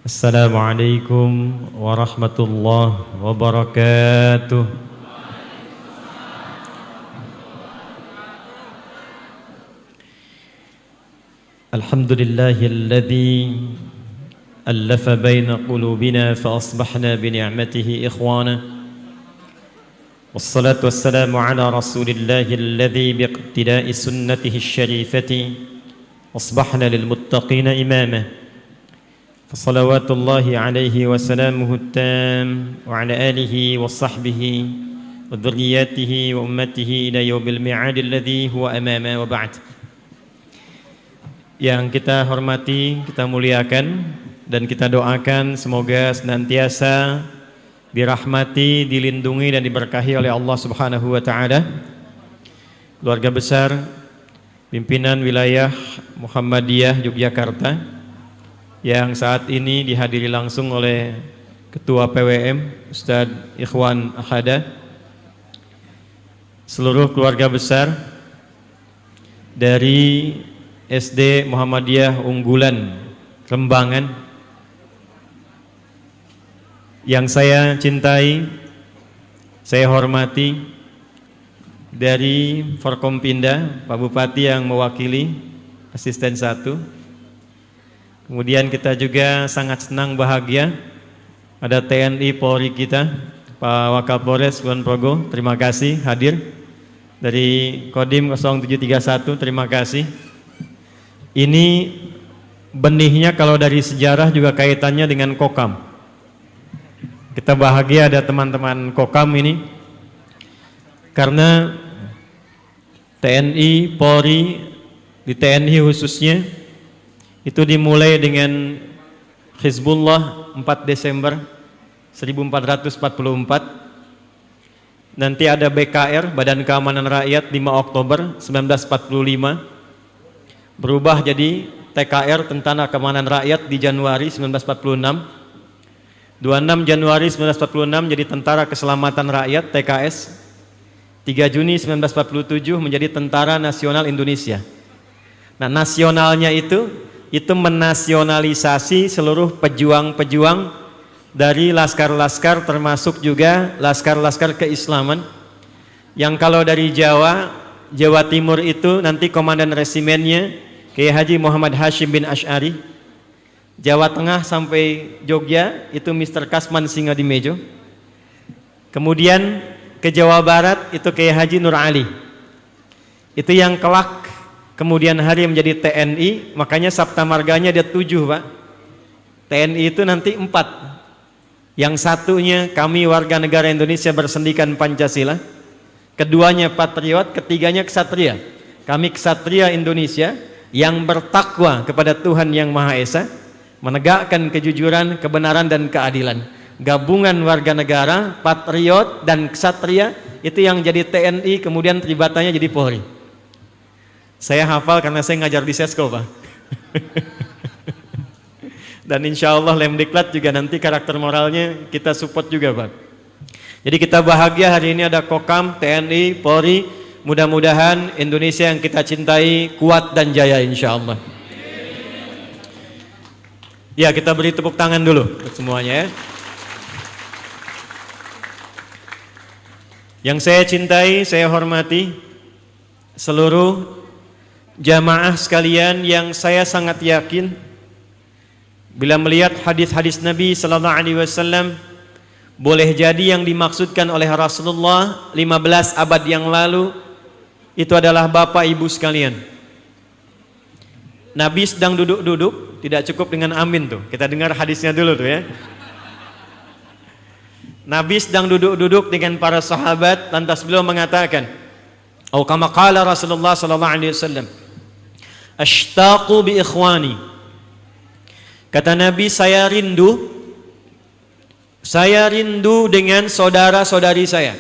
Assalamualaikum warahmatullahi wabarakatuh. Alhamdulillahilladzi allafa baina qulubina fa asbahna bi ni'matihi ikhwana. Wassalatu wassalamu ala rasulillahilladzi biiqtida'i sunnatihi syarifati asbahna lil muttaqina imama. فصلوات الله عليه وسلامه التام وعلى آله وصحبه وذرياته وأمته إلى يوم الميعاد الذي هو أمامه وبعد. Yang kita hormati, kita muliakan dan kita doakan semoga senantiasa dirahmati, dilindungi dan diberkahi oleh Allah Subhanahu wa taala keluarga besar pimpinan wilayah Muhammadiyah Yogyakarta yang saat ini dihadiri langsung oleh Ketua PWM Ustadz Ikhwan Akhada, seluruh keluarga besar dari SD Muhammadiyah Unggulan Rembangan yang saya cintai, saya hormati, dari Forkompinda Pak Bupati yang mewakili asisten 1. Kemudian kita juga sangat senang bahagia ada TNI Polri kita, Pak Wakapolres Kulon Progo, terima kasih hadir. Dari Kodim 0731, terima kasih. Ini benihnya kalau dari sejarah juga kaitannya dengan Kokam. Kita bahagia ada teman-teman Kokam ini, karena TNI, Polri, di TNI khususnya, itu dimulai dengan Hizbullah 4 Desember 1444. Nanti ada BKR, Badan Keamanan Rakyat 5 Oktober 1945. Berubah jadi TKR, Tentara Keamanan Rakyat di Januari 1946. 26 Januari 1946 jadi Tentara Keselamatan Rakyat TKS. 3 Juni 1947 menjadi Tentara Nasional Indonesia. Nah, nasionalnya itu menasionalisasi seluruh pejuang-pejuang dari laskar-laskar, termasuk juga laskar-laskar keislaman, yang kalau dari Jawa Timur itu nanti komandan resimennya Kiai Haji Muhammad Hashim bin Asy'ari. Jawa Tengah sampai Jogja itu Mr. Kasman Singadimejo. Kemudian ke Jawa Barat itu Kiai Haji Nur Ali. Itu yang kelak kemudian hari menjadi TNI, makanya Sabta Marganya ada 7, Pak. TNI itu nanti 4. Yang satunya kami warga negara Indonesia bersendikan Pancasila, keduanya patriot, ketiganya ksatria. Kami ksatria Indonesia yang bertakwa kepada Tuhan Yang Maha Esa, menegakkan kejujuran, kebenaran dan keadilan. Gabungan warga negara, patriot dan ksatria itu yang jadi TNI, kemudian tribatanya jadi Polri. Saya hafal karena saya ngajar di Sesko, Pak. Dan insya Allah Lemdiklat juga nanti karakter moralnya kita support juga, Pak. Jadi kita bahagia hari ini ada Kokam, TNI, Polri. Mudah-mudahan Indonesia yang kita cintai kuat dan jaya insya Allah. Ya, kita beri tepuk tangan dulu untuk semuanya ya. Yang saya cintai, saya hormati seluruh jamaah sekalian yang saya sangat yakin bila melihat hadis-hadis Nabi sallallahu alaihi wasallam, boleh jadi yang dimaksudkan oleh Rasulullah 15 abad yang lalu itu adalah Bapak Ibu sekalian. Nabi sedang duduk-duduk, tidak cukup dengan amin tuh. Kita dengar hadisnya dulu tuh ya. Nabi sedang duduk-duduk dengan para sahabat, lantas beliau mengatakan, atau kama qala Rasulullah sallallahu alaihi wasallam, ashtaqu bi ikhwani. Kata Nabi, saya rindu dengan saudara-saudari saya.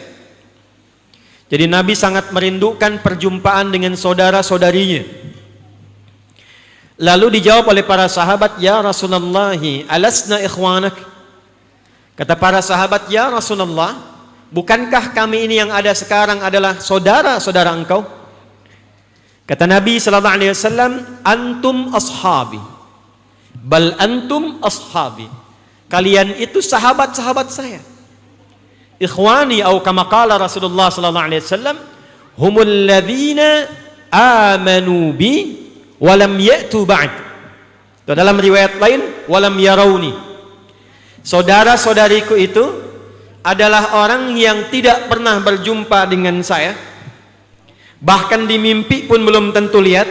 Jadi Nabi sangat merindukan perjumpaan dengan saudara-saudarinya. Lalu dijawab oleh para sahabat, ya Rasulullah, alasna ikhwanak? Kata para sahabat, ya Rasulullah, bukankah kami ini yang ada sekarang adalah saudara-saudara engkau? Kata Nabi sallallahu alaihi wasallam, antum ashabi. Bal antum ashabi. Kalian itu sahabat-sahabat saya. Ikhwani atau kama qala Rasulullah sallallahu alaihi wasallam, humul ladzina amanu bi wa lam ya'tu ba'd. Dalam riwayat lain, walam yarawni. Saudara-saudariku itu adalah orang yang tidak pernah berjumpa dengan saya. Bahkan di mimpi pun belum tentu lihat.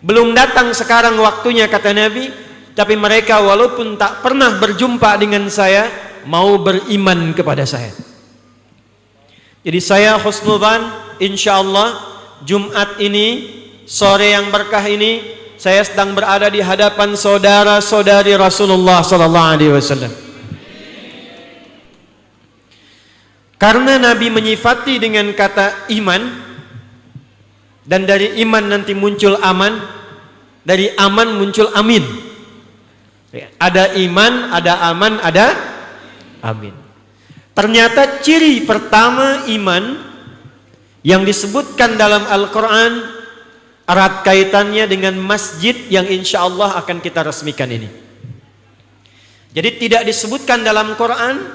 Belum datang sekarang waktunya, kata Nabi, tapi mereka walaupun tak pernah berjumpa dengan saya, mau beriman kepada saya. Jadi saya husnudzan, insyaallah Jumat ini, sore yang berkah ini, saya sedang berada di hadapan saudara-saudari Rasulullah sallallahu alaihi wasallam. Karena Nabi menyifati dengan kata iman, dan dari iman nanti muncul aman, dari aman muncul amin. Ada iman, ada aman, ada amin. Ternyata ciri pertama iman yang disebutkan dalam Al-Quran erat kaitannya dengan masjid yang insya Allah akan kita resmikan ini. Jadi tidak disebutkan dalam Quran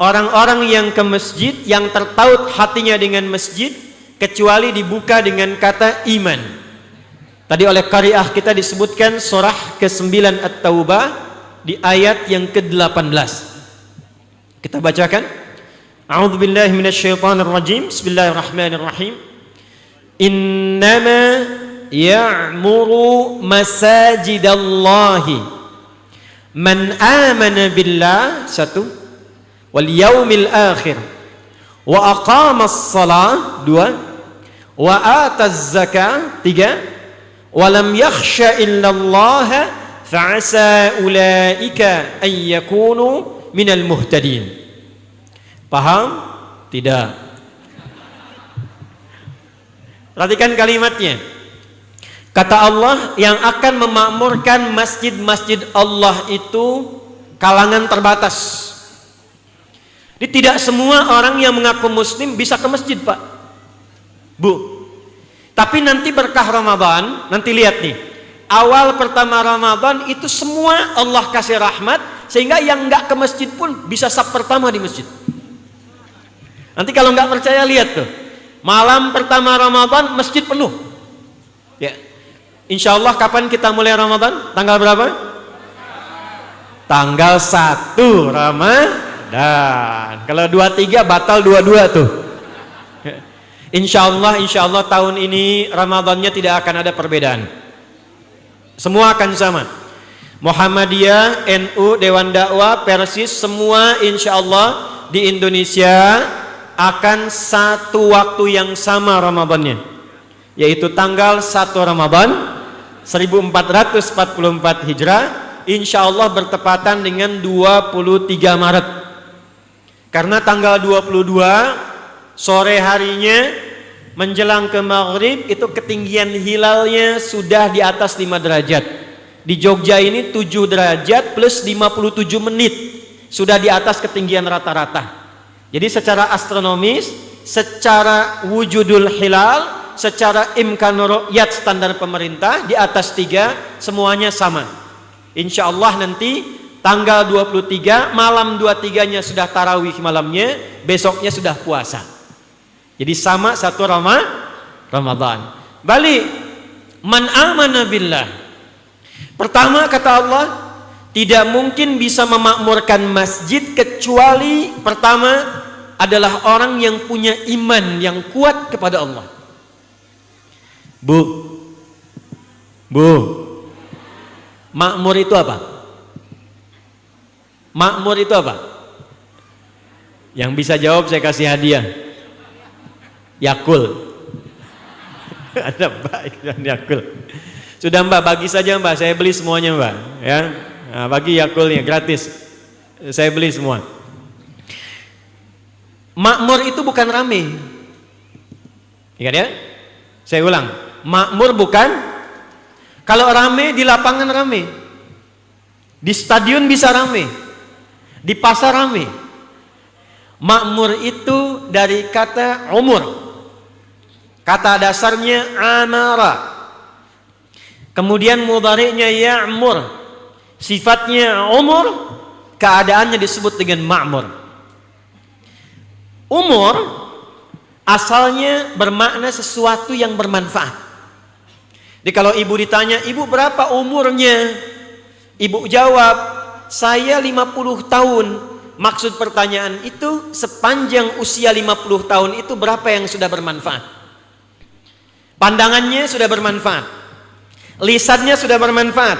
orang-orang yang ke masjid, yang tertaut hatinya dengan masjid, kecuali dibuka dengan kata iman. Tadi oleh qari'ah kita disebutkan surah ke-9 At-Taubah di ayat yang ke-18. Kita bacakan. A'udzubillahi minasyaitonir rajim. Bismillahirrahmanirrahim. Innama ya'muru masajidallahi man amana billah, satu, wal yaumil akhir wa aqamas salah, dua, wa ataz zakah, tiga, walam yakhsha illallah fa'asa ulaika an yakunu minal muhtadin. Paham? Tidak. Perhatikan kalimatnya. Kata Allah, yang akan memakmurkan masjid-masjid Allah itu kalangan terbatas. Jadi tidak semua orang yang mengaku muslim bisa ke masjid, Pak, Bu. Tapi nanti berkah Ramadan, nanti lihat nih, awal pertama Ramadan itu semua Allah kasih rahmat, sehingga yang nggak ke masjid pun bisa saf pertama di masjid. Nanti kalau nggak percaya lihat tuh, malam pertama Ramadan masjid penuh. Ya, insya Allah kapan kita mulai Ramadan? Tanggal berapa? Tanggal 1 Ramadan. Kalau 23 batal 22 tuh. Insya Allah tahun ini Ramadannya tidak akan ada perbedaan. Semua akan sama. Muhammadiyah, NU, Dewan Dakwah, Persis, semua insya Allah di Indonesia akan satu waktu yang sama Ramadannya, yaitu tanggal 1 Ramadan 1444 Hijrah, insya Allah bertepatan dengan 23 Maret. Karena tanggal 22 sore harinya menjelang ke maghrib itu ketinggian hilalnya sudah di atas 5 derajat. Di Jogja ini 7 derajat plus 57 menit sudah di atas ketinggian rata-rata. Jadi secara astronomis, secara wujudul hilal, secara imkanur ru'yat standar pemerintah di atas 3 semuanya sama. Insya Allah nanti tanggal 23 malam 23-nya sudah tarawih malamnya, besoknya sudah puasa. Jadi sama satu Ramadan. Balik, man amana billah. Pertama kata Allah, tidak mungkin bisa memakmurkan masjid kecuali pertama adalah orang yang punya iman yang kuat kepada Allah. Bu, makmur itu apa? Makmur itu apa? Yang bisa jawab saya kasih hadiah. Yakul. Ada Mbak dan Yakul. Sudah Mbak, bagi saja Mbak, saya beli semuanya Mbak, ya. Nah, bagi Yakulnya gratis. Saya beli semua. Makmur itu bukan rame. Ingat ya? Saya ulang. Makmur bukan, kalau rame di lapangan rame. Di stadion bisa rame. Di pasar rame. Makmur itu dari kata umur. Kata dasarnya amara. Kemudian mudhari'nya ya'mur, sifatnya umur, keadaannya disebut dengan ma'mur. Umur asalnya bermakna sesuatu yang bermanfaat. Jadi kalau ibu ditanya, ibu berapa umurnya? Ibu jawab, saya 50 tahun. Maksud pertanyaan itu, sepanjang usia 50 tahun itu berapa yang sudah bermanfaat? Pandangannya sudah bermanfaat, lisannya sudah bermanfaat.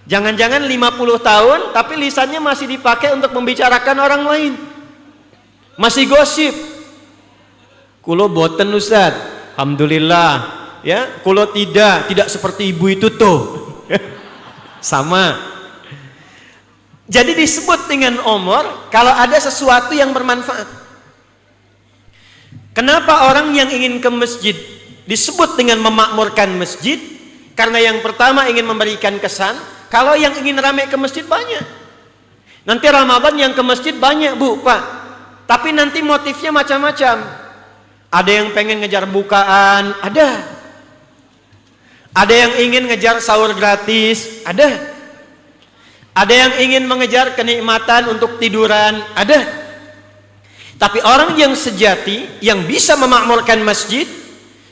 Jangan-jangan 50 tahun tapi lisannya masih dipakai untuk membicarakan orang lain, masih gosip. Kulo boten Ustaz, alhamdulillah ya. Kulo tidak seperti ibu itu tuh. Sama. Jadi disebut dengan umur kalau ada sesuatu yang bermanfaat. Kenapa orang yang ingin ke masjid disebut dengan memakmurkan masjid? Karena yang pertama ingin memberikan kesan, kalau yang ingin ramai ke masjid banyak. Nanti Ramadan yang ke masjid banyak Bu, Pak. Tapi nanti motifnya macam-macam. Ada yang pengen ngejar bukaan, ada. Ada yang ingin ngejar sahur gratis, ada. Ada yang ingin mengejar kenikmatan untuk tiduran, ada. Tapi orang yang sejati, yang bisa memakmurkan masjid,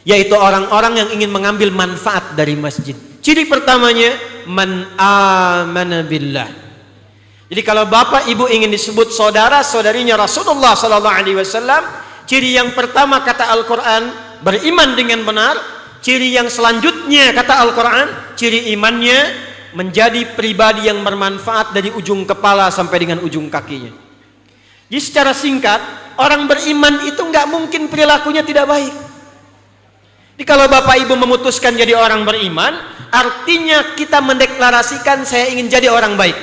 yaitu orang-orang yang ingin mengambil manfaat dari masjid. Ciri pertamanya, man amana billah. Jadi kalau bapak ibu ingin disebut saudara-saudarinya Rasulullah sallallahu alaihi wasallam, ciri yang pertama kata Al-Qur'an, beriman dengan benar. Ciri yang selanjutnya kata Al-Qur'an, ciri imannya menjadi pribadi yang bermanfaat dari ujung kepala sampai dengan ujung kakinya. Jadi secara singkat, orang beriman itu nggak mungkin perilakunya tidak baik. Jadi kalau bapak ibu memutuskan jadi orang beriman, artinya kita mendeklarasikan saya ingin jadi orang baik.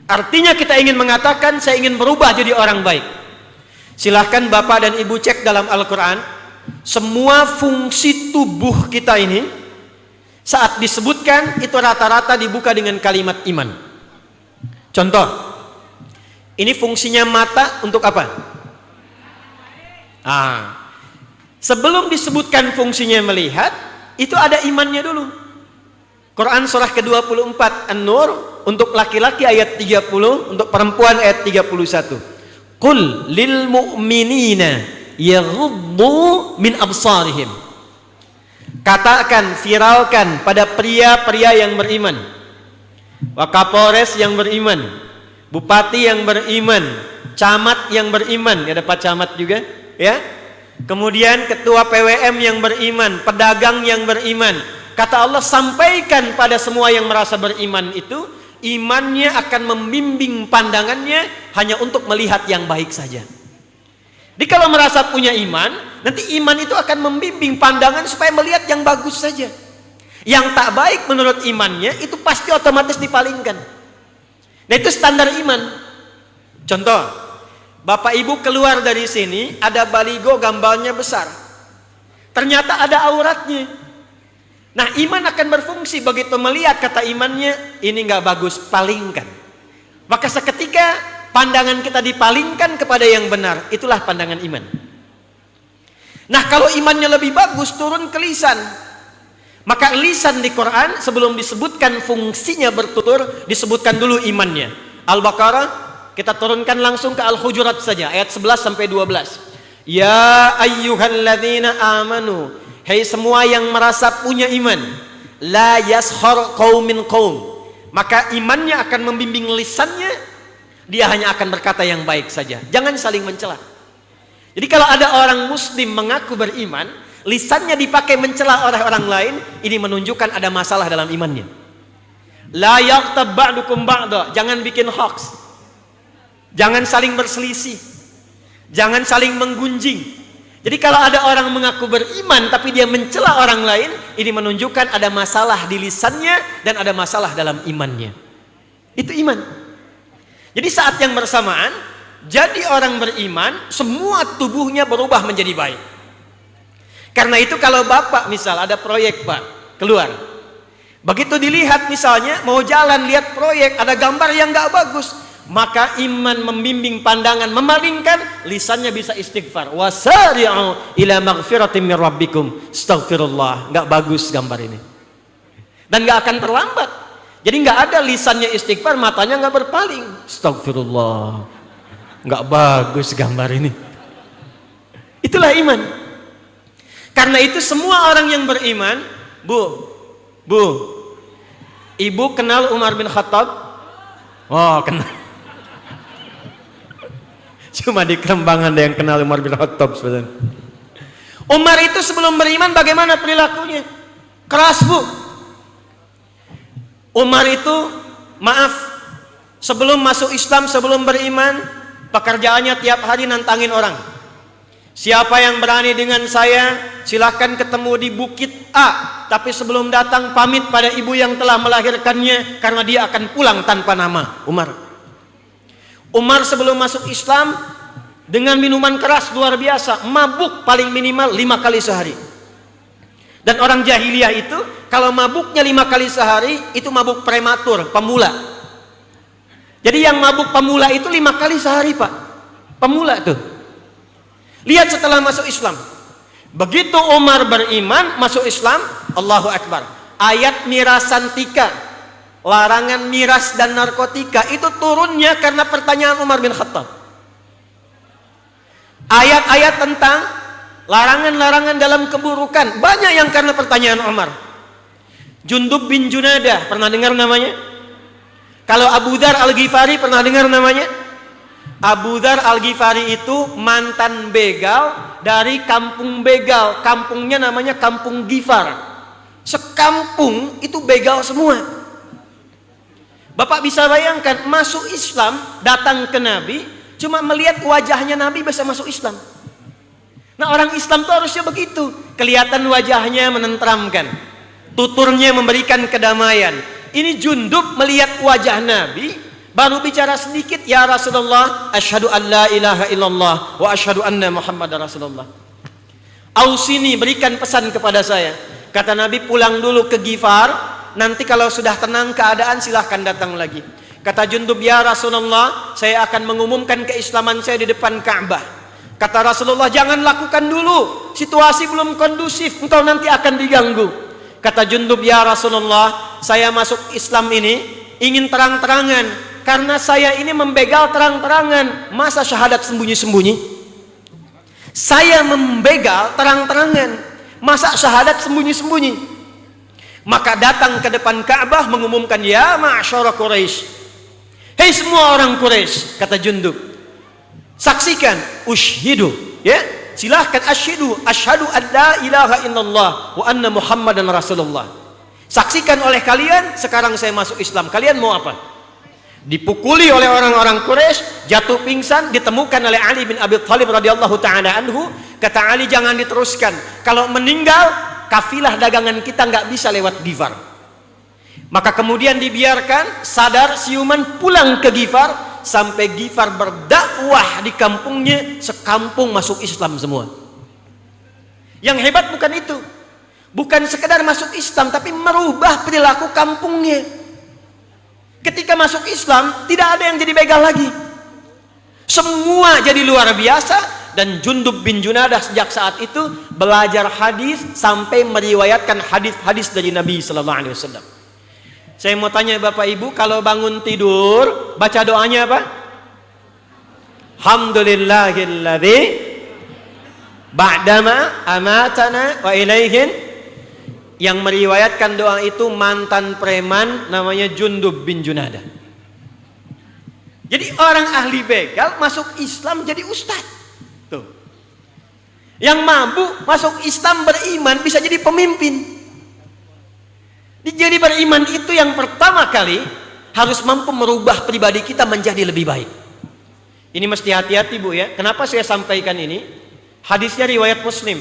Artinya kita ingin mengatakan saya ingin berubah jadi orang baik. Silahkan bapak dan ibu cek dalam Al-Quran, semua fungsi tubuh kita ini saat disebutkan itu rata-rata dibuka dengan kalimat iman. Contoh, ini fungsinya mata untuk apa? Sebelum disebutkan fungsinya melihat, itu ada imannya dulu. Quran surah ke-24 An-Nur untuk laki-laki ayat 30, untuk perempuan ayat 31. Qul lil mu'minina yaghuddu min absarihim. Katakan, viralkan pada pria-pria yang beriman, Wakapolres yang beriman, bupati yang beriman, camat yang beriman, ada Pak Camat juga ya. Kemudian ketua PWM yang beriman, pedagang yang beriman. Kata Allah, sampaikan pada semua yang merasa beriman itu, imannya akan membimbing pandangannya hanya untuk melihat yang baik saja. Jadi kalau merasa punya iman, nanti iman itu akan membimbing pandangan supaya melihat yang bagus saja. Yang tak baik menurut imannya itu pasti otomatis dipalingkan. Nah itu standar iman. Contoh, bapak ibu keluar dari sini, ada baligo gambarnya besar, ternyata ada auratnya. Nah iman akan berfungsi, begitu melihat kata imannya ini nggak bagus, palingkan. Maka seketika pandangan kita dipalingkan kepada yang benar, itulah pandangan iman. Nah kalau imannya lebih bagus, turun ke lisan. Maka lisan di Quran sebelum disebutkan fungsinya bertutur, disebutkan dulu imannya. Al-Baqarah kita turunkan langsung ke Al-Hujurat saja, ayat 11 sampai 12. Ya ayyuhalladzina amanu, hei semua yang merasa punya iman, la yashar qaumin qaum, maka imannya akan membimbing lisannya, dia hanya akan berkata yang baik saja, jangan saling mencela. Jadi kalau ada orang muslim mengaku beriman, lisannya dipakai mencela oleh orang lain, ini menunjukkan ada masalah dalam imannya. La yaghtab ba'dukum ba'da, jangan bikin hoax, jangan saling berselisih, jangan saling menggunjing. Jadi kalau ada orang mengaku beriman tapi dia mencela orang lain, ini menunjukkan ada masalah di lisannya dan ada masalah dalam imannya. Itu iman. Jadi saat yang bersamaan, jadi orang beriman, semua tubuhnya berubah menjadi baik. Karena itu kalau bapak misal ada proyek pak, keluar, begitu dilihat misalnya mau jalan, lihat proyek ada gambar yang gak bagus, maka iman membimbing pandangan, memalingkan, lisannya bisa istighfar, wasari'u ila maghfiratin min rabbikum, astaghfirullah, gak bagus gambar ini. Dan nggak akan terlambat. Jadi nggak ada lisannya istighfar, matanya nggak berpaling. Astagfirullah. Nggak bagus gambar ini. Itulah iman. Karena itu semua orang yang beriman, Bu, Ibu kenal Umar bin Khattab? Oh, kenal. Cuma di Kerembangan ada yang kenal Umar bin Khattab sebenarnya. Umar itu sebelum beriman bagaimana perilakunya? Keras, Bu. Umar itu, maaf, sebelum masuk Islam, sebelum beriman, pekerjaannya tiap hari nantangin orang. Siapa yang berani dengan saya, silahkan ketemu di Bukit A. Tapi sebelum datang pamit pada ibu yang telah melahirkannya, karena dia akan pulang tanpa nama. Umar sebelum masuk Islam, dengan minuman keras luar biasa, mabuk paling minimal 5 kali sehari. Dan orang jahiliyah itu, kalau mabuknya 5 kali sehari, itu mabuk prematur, pemula. Jadi yang mabuk pemula itu 5 kali sehari, Pak. Pemula tuh. Lihat setelah masuk Islam. Begitu Umar beriman, masuk Islam, Allahu Akbar. Ayat mirasantika, larangan miras dan narkotika, itu turunnya karena pertanyaan Umar bin Khattab. Ayat-ayat tentang larangan-larangan dalam keburukan, banyak yang karena pertanyaan Umar. Jundub bin Junadah, pernah dengar namanya? Kalau Abu Dzar Al-Ghifari, pernah dengar namanya? Abu Dzar Al-Ghifari itu mantan begal dari kampung begal. Kampungnya namanya Kampung Ghifar. Sekampung itu begal semua. Bapak bisa bayangkan, masuk Islam, datang ke Nabi, cuma melihat wajahnya Nabi bisa masuk Islam. Nah, orang Islam itu harusnya begitu. Kelihatan wajahnya menenteramkan, tuturnya memberikan kedamaian. Ini Jundub melihat wajah Nabi, baru bicara sedikit, ya Rasulullah, asyhadu an la ilaha illallah wa asyhadu anna Muhammadar Rasulullah. Ausini, berikan pesan kepada saya. Kata Nabi, pulang dulu ke Ghifar, nanti kalau sudah tenang keadaan silahkan datang lagi. Kata Jundub, ya Rasulullah, saya akan mengumumkan keislaman saya di depan Ka'bah. Kata Rasulullah, jangan lakukan dulu, situasi belum kondusif, engkau nanti akan diganggu. Kata Jundub, ya Rasulullah, saya masuk Islam ini ingin terang-terangan, karena saya ini membegal terang-terangan, masa syahadat sembunyi-sembunyi? Saya membegal terang-terangan, masa syahadat sembunyi-sembunyi? Maka datang ke depan Ka'bah mengumumkan, ya ma'syara Quraisy, hei semua orang Quraisy, kata Jundub, saksikan, usyhidu, ya, silahkan asyhidu, asyhadu an la ilaha illallah wa anna Muhammadan Rasulullah. Saksikan oleh kalian, sekarang saya masuk Islam. Kalian mau apa? Dipukuli oleh orang-orang Quraisy, jatuh pingsan, ditemukan oleh Ali bin Abi Thalib radhiyallahu taala anhu. Kata Ali, jangan diteruskan. Kalau meninggal, kafilah dagangan kita nggak bisa lewat Ghifar. Maka kemudian dibiarkan, sadar siuman pulang ke Ghifar, sampai Ghifar berdakwah di kampungnya, sekampung masuk Islam semua. Yang hebat bukan itu, bukan sekedar masuk Islam, tapi merubah perilaku kampungnya. Ketika masuk Islam, tidak ada yang jadi begal lagi, semua jadi luar biasa. Dan Jundub bin Junadah sejak saat itu belajar hadis sampai meriwayatkan hadis-hadis dari Nabi sallallahu alaihi wasallam. Saya mau tanya Bapak Ibu, kalau bangun tidur baca doanya apa? Alhamdulillahilladzi ba'dama amatana wa ilaihin. Yang meriwayatkan doa itu mantan preman namanya Jundub bin Junadah. Jadi orang ahli begal masuk Islam jadi ustadz. Tuh. Yang mabuk masuk Islam beriman bisa jadi pemimpin. Jadi beriman itu yang pertama kali harus mampu merubah pribadi kita menjadi lebih baik. Ini mesti hati-hati Bu ya. Kenapa saya sampaikan ini? Hadisnya riwayat Muslim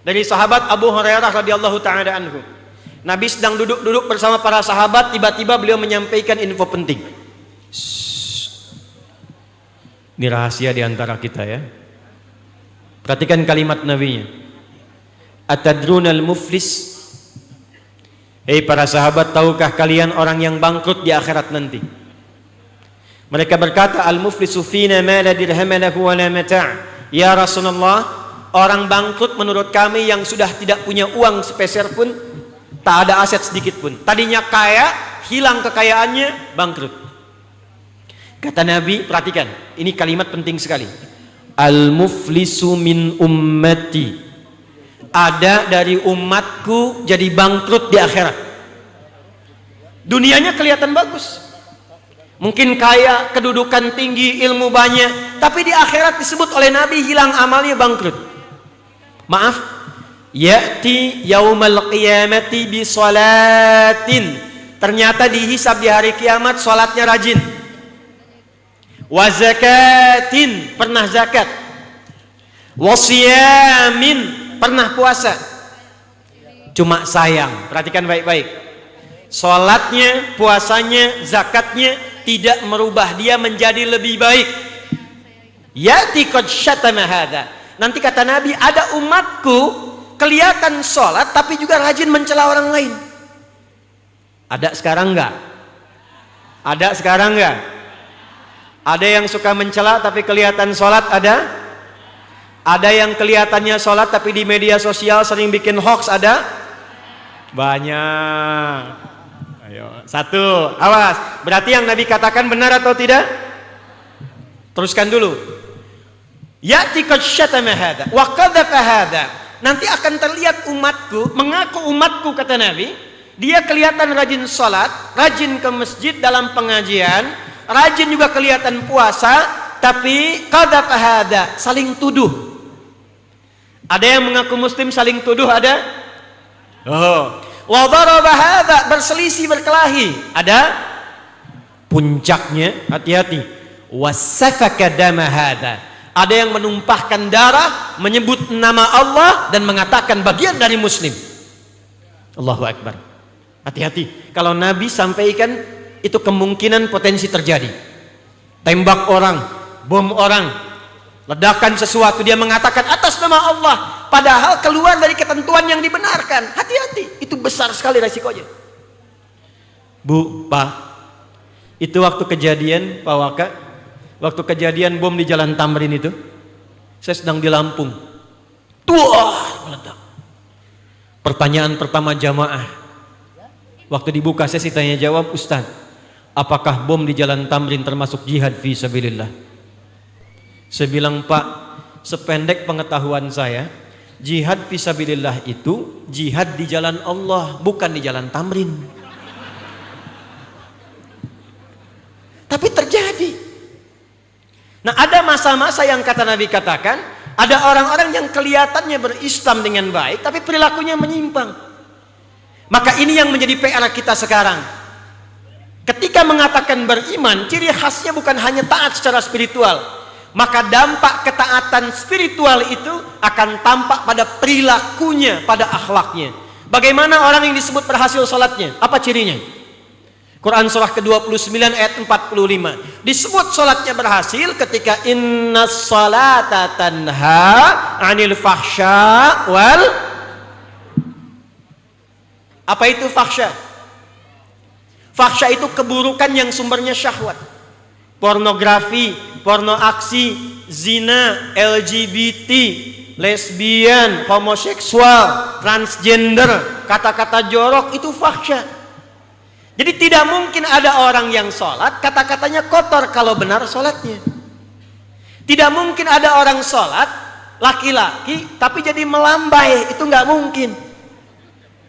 dari sahabat Abu Hurairah radhiyallahu taala anhu. Nabi sedang duduk-duduk bersama para sahabat, tiba-tiba beliau menyampaikan info penting. Ini rahasia di antara kita ya. Perhatikan kalimat Nabi-nya. Atadrunal muflis? Hei para sahabat, tahukah kalian orang yang bangkrut di akhirat nanti? Mereka berkata, al-muflisu fina ma la dirham lahu wa la mata'. Ya Rasulullah, orang bangkrut menurut kami yang sudah tidak punya uang sepeser pun, tak ada aset sedikit pun. Tadinya kaya, hilang kekayaannya, bangkrut. Kata Nabi, perhatikan, ini kalimat penting sekali. Al-muflisu min ummati, ada dari umatku jadi bangkrut di akhirat. Dunianya kelihatan bagus, mungkin kaya, kedudukan tinggi, ilmu banyak, tapi di akhirat disebut oleh Nabi hilang amalnya, bangkrut. Maaf, ya'ti yaumal qiyamati bi salatin, ternyata dihisab di hari kiamat salatnya rajin. Wa zakatin, pernah zakat. Wa siyamin, pernah puasa. Cuma sayang, perhatikan baik-baik, salatnya, puasanya, zakatnya tidak merubah dia menjadi lebih baik. Ya'ti qad syatama hadza, nanti kata Nabi, ada umatku kelihatan sholat tapi juga rajin mencela orang lain. Ada sekarang enggak? Ada sekarang enggak? Ada yang suka mencela tapi kelihatan sholat, ada? Ada yang kelihatannya sholat tapi di media sosial sering bikin hoax, ada? Banyak. Ayo, satu, awas. Berarti yang Nabi katakan benar atau tidak? Teruskan dulu. Ya'ti qad syatama hadza wa qadhafa hadza, nanti akan terlihat umatku, mengaku umatku kata Nabi, dia kelihatan rajin sholat, rajin ke masjid dalam pengajian, rajin juga kelihatan puasa, tapi qadhafa hadza, saling tuduh. Ada yang mengaku muslim saling tuduh, ada? Oh. Wa daraba hadza, berselisih, berkelahi, ada? Puncaknya, hati-hati, wasafaka dama hadza, ada yang menumpahkan darah, menyebut nama Allah dan mengatakan bagian dari muslim. Allahu Akbar. Hati-hati, kalau Nabi sampaikan itu kemungkinan potensi terjadi. Tembak orang, bom orang, ledakan sesuatu, dia mengatakan atas nama Allah, padahal keluar dari ketentuan yang dibenarkan. Hati-hati, itu besar sekali resikonya. Bu, Pak, itu waktu kejadian, Pak Waka, waktu kejadian bom di Jalan Tamrin itu, saya sedang di Lampung. Tuah, meledak. Pertanyaan pertama jamaah, waktu dibuka sesi tanya jawab, Ustaz, apakah bom di Jalan Tamrin termasuk jihad fi sabilillah? Saya bilang, Pak, sependek pengetahuan saya, jihad fi sabilillah itu jihad di jalan Allah, bukan di Jalan Tamrin. Tapi terjadi. Nah, ada masa-masa yang kata Nabi katakan, ada orang-orang yang kelihatannya berislam dengan baik tapi perilakunya menyimpang. Maka ini yang menjadi PR kita sekarang. Ketika mengatakan beriman, ciri khasnya bukan hanya taat secara spiritual, maka dampak ketaatan spiritual itu akan tampak pada perilakunya, pada akhlaknya. Bagaimana orang yang disebut berhasil salatnya? Apa cirinya? Quran surah ke-29 ayat 45. Disebut salatnya berhasil ketika innas salata tanha 'anil fahsya wal, apa itu fahsya? Fahsya itu keburukan yang sumbernya syahwat. Pornografi, porno aksi, zina, LGBT, lesbian, homoseksual, transgender, kata-kata jorok, itu fahsya. Jadi tidak mungkin ada orang yang sholat kata-katanya kotor kalau benar sholatnya. Tidak mungkin ada orang sholat laki-laki tapi jadi melambai, itu nggak mungkin.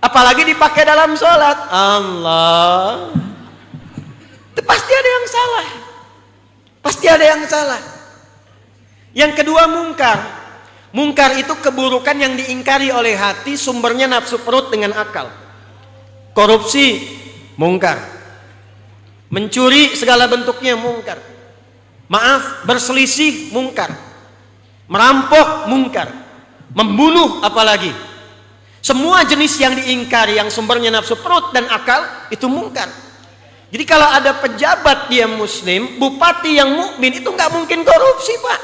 Apalagi dipakai dalam sholat. Allah, itu pasti ada yang salah. Pasti ada yang salah. Yang kedua, mungkar. Mungkar itu keburukan yang diingkari oleh hati, sumbernya nafsu perut dengan akal. Korupsi, mungkar. Mencuri segala bentuknya, mungkar. Maaf, berselisih, mungkar. Merampok, mungkar. Membunuh apalagi. Semua jenis yang diingkari yang sumbernya nafsu perut dan akal itu mungkar. Jadi kalau ada pejabat dia muslim, bupati yang mukmin, itu nggak mungkin korupsi, Pak.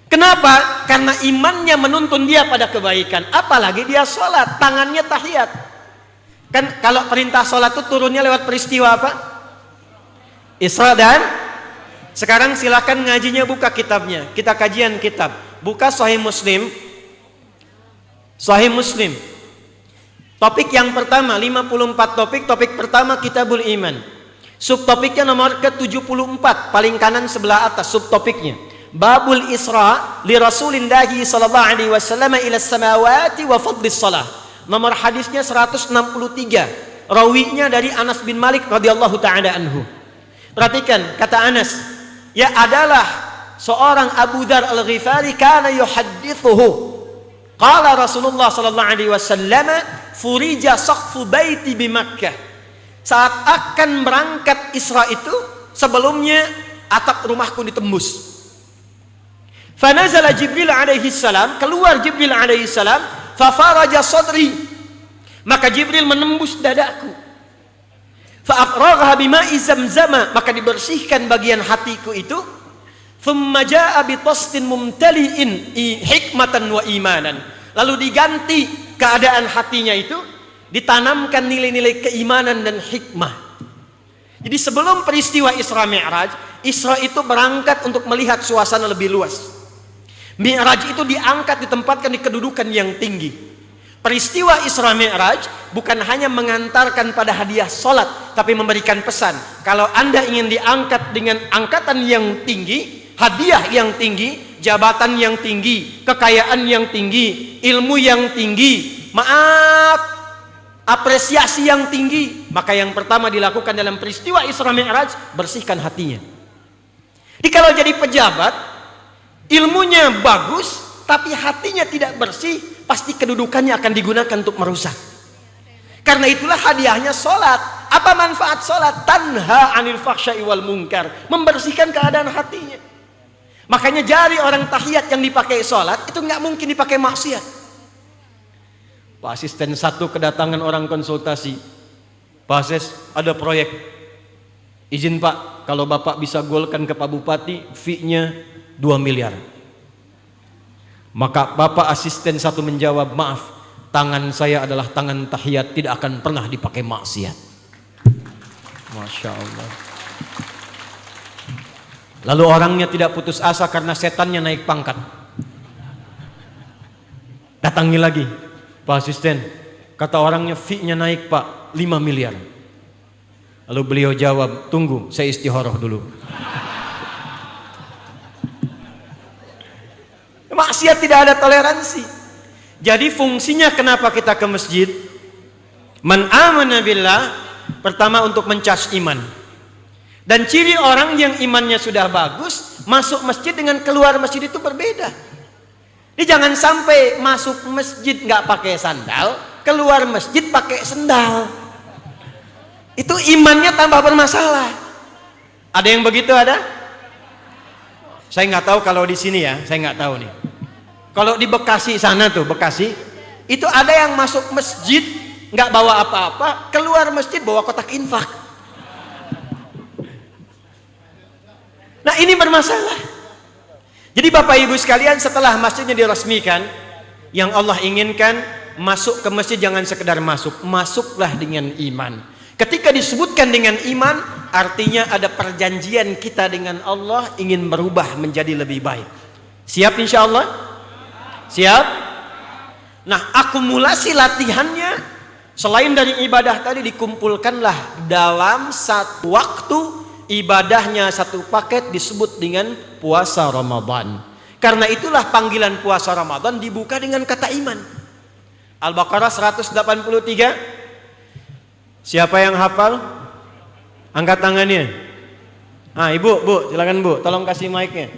Kenapa? Karena imannya menuntun dia pada kebaikan. Apalagi dia sholat, tangannya tahiyat. Kan kalau perintah sholat itu turunnya lewat peristiwa apa? Isra dan, sekarang silakan ngajinya, buka kitabnya. Kita kajian kitab. Buka Sahih Muslim. Sahih Muslim. Topik yang pertama, 54 topik. Topik pertama Kitabul Iman. Subtopiknya nomor ke-74, paling kanan sebelah atas subtopiknya. Babul Isra li Rasulillahi sallallahu alaihi wasallam ila samawati wa fadlis salah. Nomor hadisnya 163. Rawinya dari Anas bin Malik radhiyallahu taala anhu. Perhatikan kata Anas, ya adalah seorang Abu Dzar Al-Ghifari kana yuhaddithuhu. Qala Rasulullah sallallahu alaihi wasallam furija saqfu baiti bi Makkah. Saat akan berangkat Isra itu, sebelumnya atap rumahku ditembus. Fanazala Jibril alaihi salam, keluar Jibril alaihi salam, fa faraja sadri. Maka Jibril menembus dadaku. Fa afragha bima'i zamzama, maka dibersihkan bagian hatiku itu. Thumma jaa bi tastin mumtali'in hikmatan wa imanan. Lalu diganti keadaan hatinya itu, ditanamkan nilai-nilai keimanan dan hikmah. Jadi sebelum peristiwa Isra Mi'raj, Isra itu berangkat untuk melihat suasana lebih luas. Mi'raj itu diangkat, ditempatkan di kedudukan yang tinggi. Peristiwa Isra Mi'raj bukan hanya mengantarkan pada hadiah solat, tapi memberikan pesan. Kalau Anda ingin diangkat dengan angkatan yang tinggi, hadiah yang tinggi, jabatan yang tinggi, kekayaan yang tinggi, ilmu yang tinggi, apresiasi yang tinggi, maka yang pertama dilakukan dalam peristiwa Isra Mi'raj, bersihkan hatinya. Jadi kalau jadi pejabat, ilmunya bagus, tapi hatinya tidak bersih, pasti kedudukannya akan digunakan untuk merusak. Karena itulah hadiahnya sholat. Apa manfaat sholat? Tanha anil fahsya'i wal munkar, membersihkan keadaan hatinya. Makanya jari orang tahiyat yang dipakai sholat itu nggak mungkin dipakai maksiat. Pak asisten satu kedatangan orang konsultasi. Pak Ases, ada proyek. Izin Pak, kalau Bapak bisa golkan ke Pak Bupati, fee-nya 2 miliar. Maka Bapak asisten satu menjawab, maaf, tangan saya adalah tangan tahiyat, tidak akan pernah dipakai maksiat. Masya Allah. Lalu orangnya tidak putus asa karena setannya naik pangkat. Datangi lagi, Pak asisten, kata orangnya fee-nya naik Pak, 5 miliar. Lalu beliau jawab, tunggu, saya istikharah dulu. Maksiat tidak ada toleransi. Jadi fungsinya kenapa kita ke masjid? Man amana billah, pertama untuk mencas iman. Dan ciri orang yang imannya sudah bagus, masuk masjid dengan keluar masjid itu berbeda. Jadi jangan sampai masuk masjid nggak pakai sandal, keluar masjid pakai sendal. Itu imannya tambah bermasalah. Ada yang begitu ada? Saya nggak tahu kalau di sini ya, saya nggak tahu nih. Kalau di Bekasi sana tuh, Bekasi, itu ada yang masuk masjid nggak bawa apa-apa, keluar masjid bawa kotak infak. Nah ini bermasalah. Jadi Bapak Ibu sekalian, setelah masjidnya diresmikan, yang Allah inginkan masuk ke masjid jangan sekedar masuk, masuklah dengan iman. Ketika disebutkan dengan iman, artinya ada perjanjian kita dengan Allah ingin berubah menjadi lebih baik. Siap insya Allah? Siap? Nah akumulasi latihannya, selain dari ibadah tadi, dikumpulkanlah dalam satu waktu. Ibadahnya satu paket disebut dengan puasa Ramadan. Karena itulah panggilan puasa Ramadan dibuka dengan kata iman. Al-Baqarah 183. Siapa yang hafal? Angkat tangannya. Ah, Ibu, Bu, silakan Bu, tolong kasih mic-nya.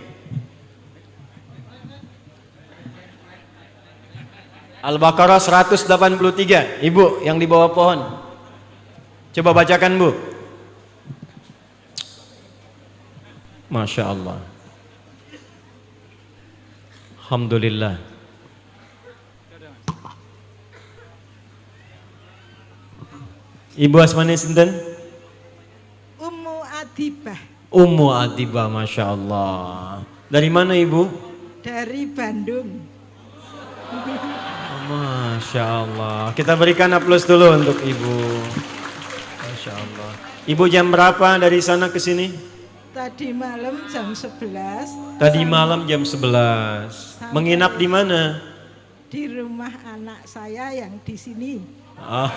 Al-Baqarah 183. Ibu yang di bawah pohon. Coba bacakan, Bu. Masya Allah. Alhamdulillah. Ibu asmane sinten? Ummu Adibah. Ummu Adibah, Masya Allah. Dari mana Ibu? Dari Bandung. Oh, Masya Allah. Kita berikan aplaus dulu untuk Ibu. Masya Allah. Ibu jam berapa dari sana ke sini? Tadi malam jam 11. Tadi malam jam 11. Menginap di mana? Di rumah anak saya yang di sini. Oh.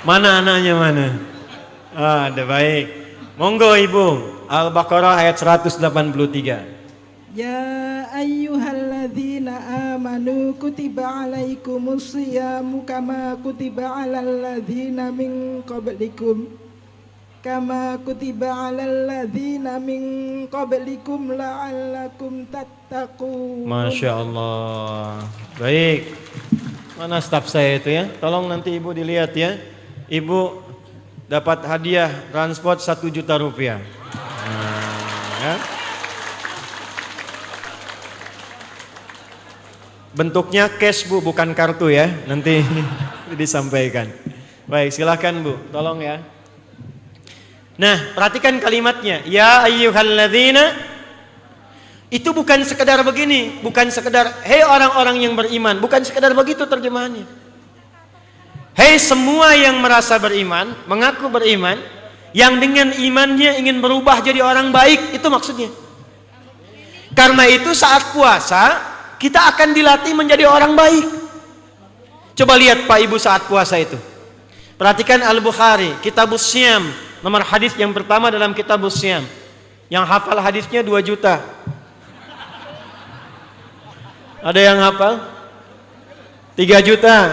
Mana anaknya mana? Ada baik. Monggo Ibu. Al-Baqarah ayat 183. Ya ayyuhalladzina amanu kutiba alaikumus siyamu kama kutiba alal ladzina min qablikum la'allakum tattaqun. Masya Allah. Baik. Mana staf saya itu ya? Tolong nanti Ibu dilihat ya. Ibu dapat hadiah transport 1 juta rupiah. Ya. Bentuknya cash Bu, bukan kartu ya. Nanti disampaikan. Baik, silakan Bu, tolong ya. Nah, perhatikan kalimatnya. Ya ayyuhalladzina. Itu bukan sekedar begini, bukan sekedar hei orang-orang yang beriman, bukan sekedar begitu terjemahannya. Hei semua yang merasa beriman, mengaku beriman, yang dengan imannya ingin berubah jadi orang baik, itu maksudnya. Karena itu saat puasa kita akan dilatih menjadi orang baik. Coba lihat Pak Ibu saat puasa itu. Perhatikan Al-Bukhari, Kitabus Syam, nomor hadis yang pertama dalam Kitabus Syam. Yang hafal hadisnya 2 juta. Ada yang hafal? 3 juta.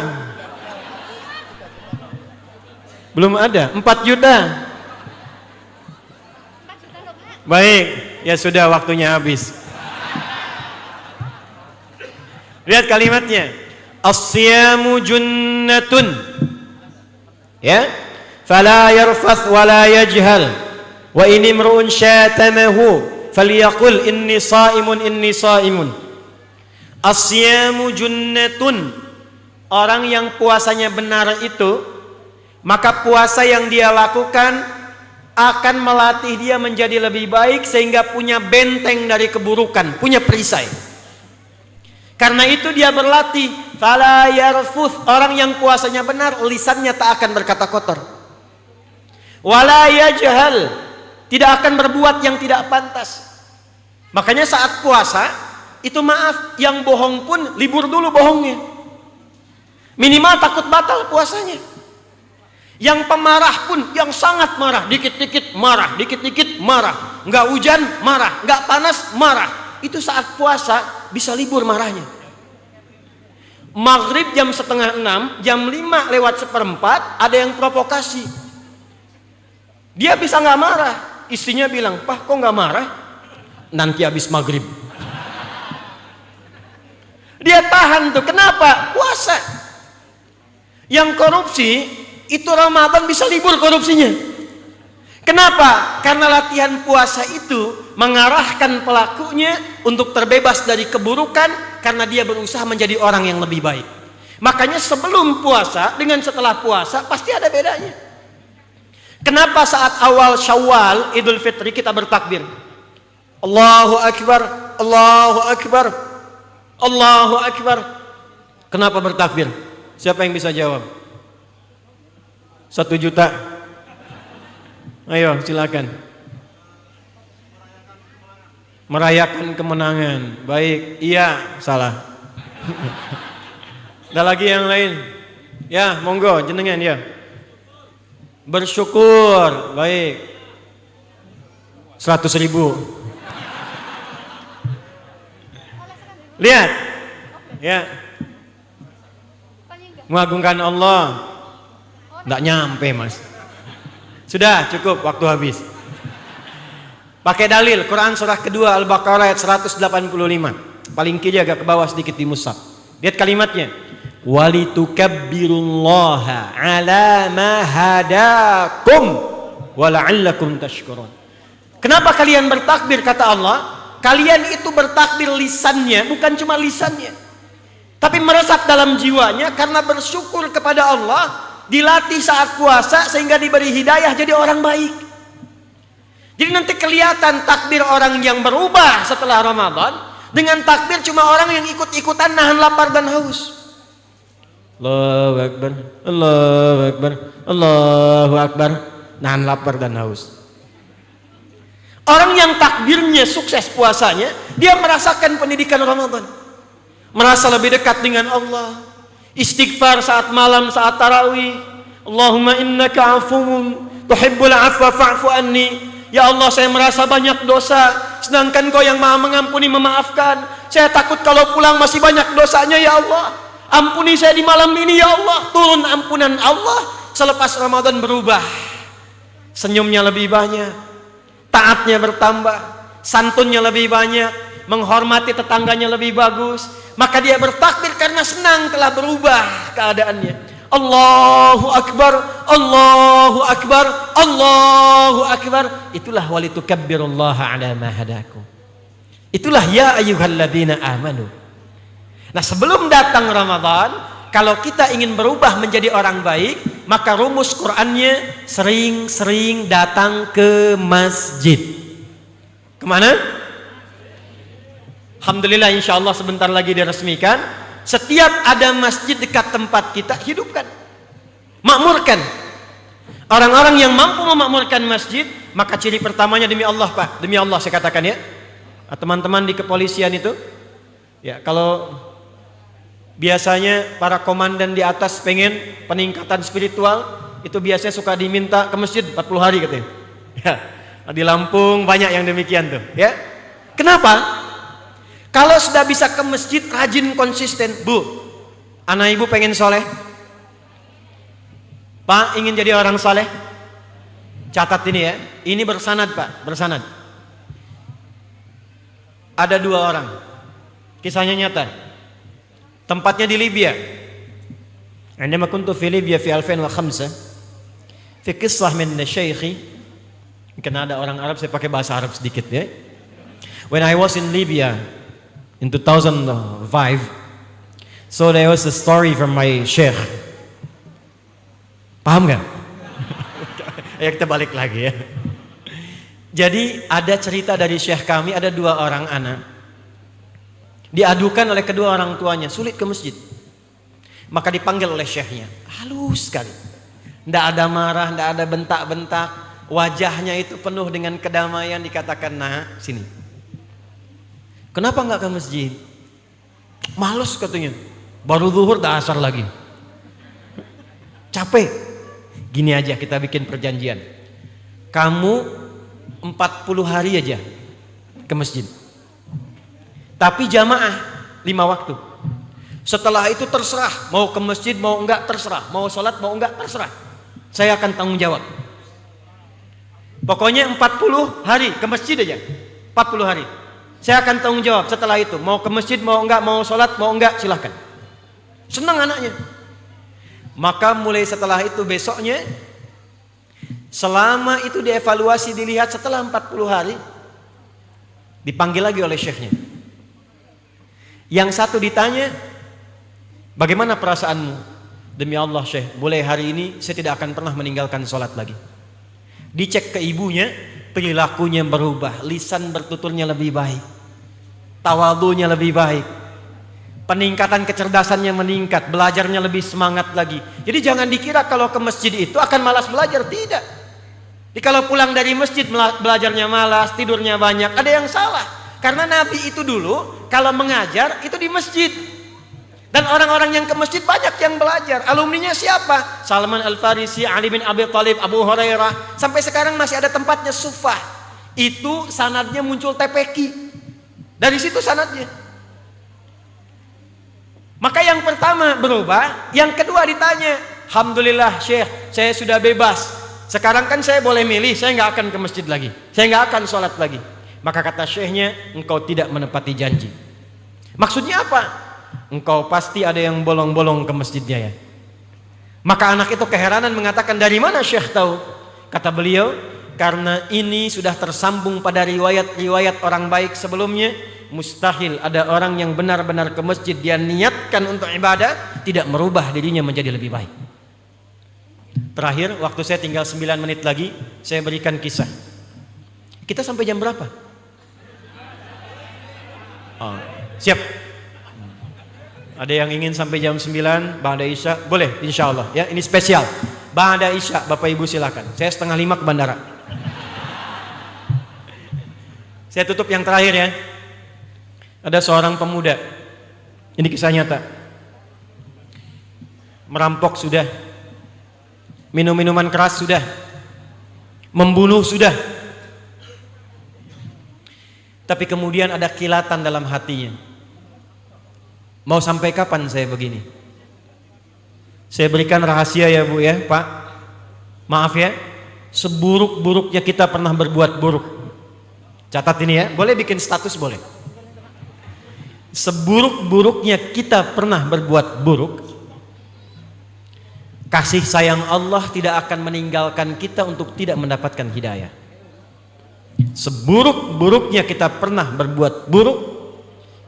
Belum ada, 4 juta. Baik, ya sudah waktunya habis. Lihat kalimatnya. As-siyamu junnatun. Ya. Fala yarfath wa la yajhal. Wa in imru'un syatamahu falyaqul inni shaimun. As-siyamu junnatun. Orang yang puasanya benar itu, maka puasa yang dia lakukan akan melatih dia menjadi lebih baik sehingga punya benteng dari keburukan, punya perisai. Karena itu dia berlatih. Fala yarfuth. Orang yang puasanya benar, lisannya tak akan berkata kotor. Wala yajhal. Tidak akan berbuat yang tidak pantas. Makanya saat puasa, itu maaf, yang bohong pun libur dulu bohongnya. Minimal takut batal puasanya. Yang pemarah pun, yang sangat marah, dikit-dikit marah, dikit-dikit marah. Nggak hujan, marah. Nggak panas, marah. Itu saat puasa bisa libur marahnya. Maghrib jam 5:30, jam 5:04 ada yang provokasi. Dia bisa nggak marah. Istrinya bilang, "Pak, kok nggak marah? Nanti habis maghrib." Dia tahan tuh. Kenapa? Puasa. Yang korupsi itu Ramadan bisa libur korupsinya. Kenapa? Karena latihan puasa itu mengarahkan pelakunya untuk terbebas dari keburukan karena dia berusaha menjadi orang yang lebih baik. Makanya sebelum puasa dengan setelah puasa pasti ada bedanya. Kenapa saat awal Syawal Idul Fitri kita bertakbir? Allahu Akbar, Allahu Akbar, Allahu Akbar. Kenapa bertakbir? Siapa yang bisa jawab? 1 juta. Ayo silakan. Merayakan kemenangan. Baik, iya, salah. Ada lagi yang lain? Ya, monggo jenengan ya. Bersyukur. Baik. 100.000. Lihat. Ya. Mengagungkan Allah. Enggak nyampe, Mas. Sudah cukup, waktu habis. Pakai dalil Quran surah kedua Al-Baqarah ayat 185. Paling kiri agak ke bawah sedikit di mushaf. Lihat kalimatnya. Walitukabbirullaha ala ma hadakum wa la'allakum tashkurun. Kenapa kalian bertakbir kata Allah? Kalian itu bertakbir lisannya, bukan cuma lisannya, tapi meresap dalam jiwanya karena bersyukur kepada Allah. Dilatih saat puasa sehingga diberi hidayah jadi orang baik. Jadi nanti kelihatan takbir orang yang berubah setelah Ramadan dengan takbir cuma orang yang ikut-ikutan nahan lapar dan haus. Allahu Akbar, Allahu Akbar, Allahu Akbar, nahan lapar dan haus. Orang yang takbirnya sukses puasanya, dia merasakan pendidikan Ramadan, merasa lebih dekat dengan Allah. Istighfar saat malam, saat tarawih. Allahumma innaka afuwun tuhibbul afwa fa'fu anni. Ya Allah, saya merasa banyak dosa, sedangkan Kau yang Maha mengampuni, memaafkan. Saya takut kalau pulang masih banyak dosanya, ya Allah. Ampuni saya di malam ini, ya Allah. Turun ampunan Allah. Selepas Ramadan berubah. Senyumnya lebih banyak, taatnya bertambah, santunnya lebih banyak, menghormati tetangganya lebih bagus. Maka dia bertakbir karena senang telah berubah keadaannya. Allahu Akbar, Allahu Akbar, Allahu Akbar. Itulah walitukabbirullaha ala ma hadakum. Itulah ya ayyuhalladzina amanu. Nah, sebelum datang Ramadan, kalau kita ingin berubah menjadi orang baik, maka rumus Qur'annya sering-sering datang ke masjid. Kemana? Alhamdulillah, insya Allah sebentar lagi diresmikan. Setiap ada masjid dekat tempat kita, hidupkan, makmurkan. Orang-orang yang mampu memakmurkan masjid, maka ciri pertamanya demi Allah, Pak, demi Allah saya katakan ya, teman-teman di kepolisian itu, ya, kalau biasanya para komandan di atas pengen peningkatan spiritual, itu biasanya suka diminta ke masjid 40 hari katanya. Ya, di Lampung banyak yang demikian tuh, ya. Kenapa? Kalau sudah bisa ke masjid, rajin, konsisten. Bu, anak ibu pengen soleh, Pak ingin jadi orang soleh, catat ini ya, ini bersanad Pak, bersanad. Ada 2 orang, kisahnya nyata, tempatnya di Libya. Indama kuntu fi Libya fi 2005 fi qissah min syaikhi. Karena ada orang Arab, saya pakai bahasa Arab sedikit ya. When I was in Libya in 2005, so there was a story from my sheikh. Paham gak? Ya, kita balik lagi ya. Jadi ada cerita dari syekh kami, ada 2 orang anak diadukan oleh kedua orang tuanya, sulit ke masjid. Maka dipanggil oleh syekhnya, halus sekali, tidak ada marah, tidak ada bentak-bentak, wajahnya itu penuh dengan kedamaian. Dikatakan, nah sini, kenapa nggak ke masjid? Males katanya, baru zuhur dah asar lagi, capek. Gini aja, kita bikin perjanjian, kamu 40 hari aja ke masjid, tapi jamaah 5 waktu. Setelah itu terserah, mau ke masjid mau enggak terserah, mau sholat mau enggak terserah, saya akan tanggung jawab. Pokoknya 40 hari ke masjid aja, 40 hari saya akan tanggung jawab. Setelah itu mau ke masjid mau enggak, mau sholat mau enggak, silahkan. Senang anaknya. Maka mulai setelah itu besoknya, selama itu dievaluasi, dilihat, setelah 40 hari dipanggil lagi oleh syekhnya. Yang satu ditanya, bagaimana perasaanmu? Demi Allah syekh, mulai hari ini saya tidak akan pernah meninggalkan sholat lagi. Dicek ke ibunya, perilakunya berubah, lisan bertuturnya lebih baik, tawadhunya lebih baik, peningkatan kecerdasannya meningkat, belajarnya lebih semangat lagi. Jadi jangan dikira kalau ke masjid itu akan malas belajar, tidak. Jadi kalau pulang dari masjid belajarnya malas, tidurnya banyak, ada yang salah. Karena Nabi itu dulu kalau mengajar itu di masjid. Dan orang-orang yang ke masjid banyak yang belajar. Alumninya siapa? Salman Al-Farisi, Ali bin Abi Thalib, Abu Hurairah. Sampai sekarang masih ada tempatnya Sufah. Itu sanadnya muncul TPQ. Dari situ sanadnya. Maka yang pertama berubah, yang kedua ditanya, alhamdulillah Syekh, saya sudah bebas. Sekarang kan saya boleh milih, saya nggak akan ke masjid lagi, saya nggak akan sholat lagi. Maka kata Syekhnya, engkau tidak menepati janji. Maksudnya apa? Engkau pasti ada yang bolong-bolong ke masjidnya ya. Maka anak itu keheranan mengatakan, dari mana Syekh tahu? Kata beliau, karena ini sudah tersambung pada riwayat-riwayat orang baik sebelumnya. Mustahil ada orang yang benar-benar ke masjid, dia niatkan untuk ibadah, tidak merubah dirinya menjadi lebih baik. Terakhir, waktu saya tinggal 9 menit lagi, saya berikan kisah. Kita sampai jam berapa? Oh, siap. Ada yang ingin sampai jam 9 Ba'da Isya? Boleh, insya Allah ya, ini spesial Ba'da Isya, Bapak Ibu silakan. Saya 4:30 ke bandara. Saya tutup yang terakhir ya. Ada seorang pemuda, ini kisah nyata. merampok sudah, minum minuman keras sudah, membunuh sudah. Tapi kemudian ada kilatan dalam hatinya. Mau sampai kapan saya begini? Saya berikan rahasia ya Bu ya, Pak. Maaf ya, seburuk-buruknya kita pernah berbuat buruk. Catat ini ya, boleh bikin status boleh. Seburuk-buruknya kita pernah berbuat buruk, kasih sayang Allah tidak akan meninggalkan kita untuk tidak mendapatkan hidayah. Seburuk-buruknya kita pernah berbuat buruk,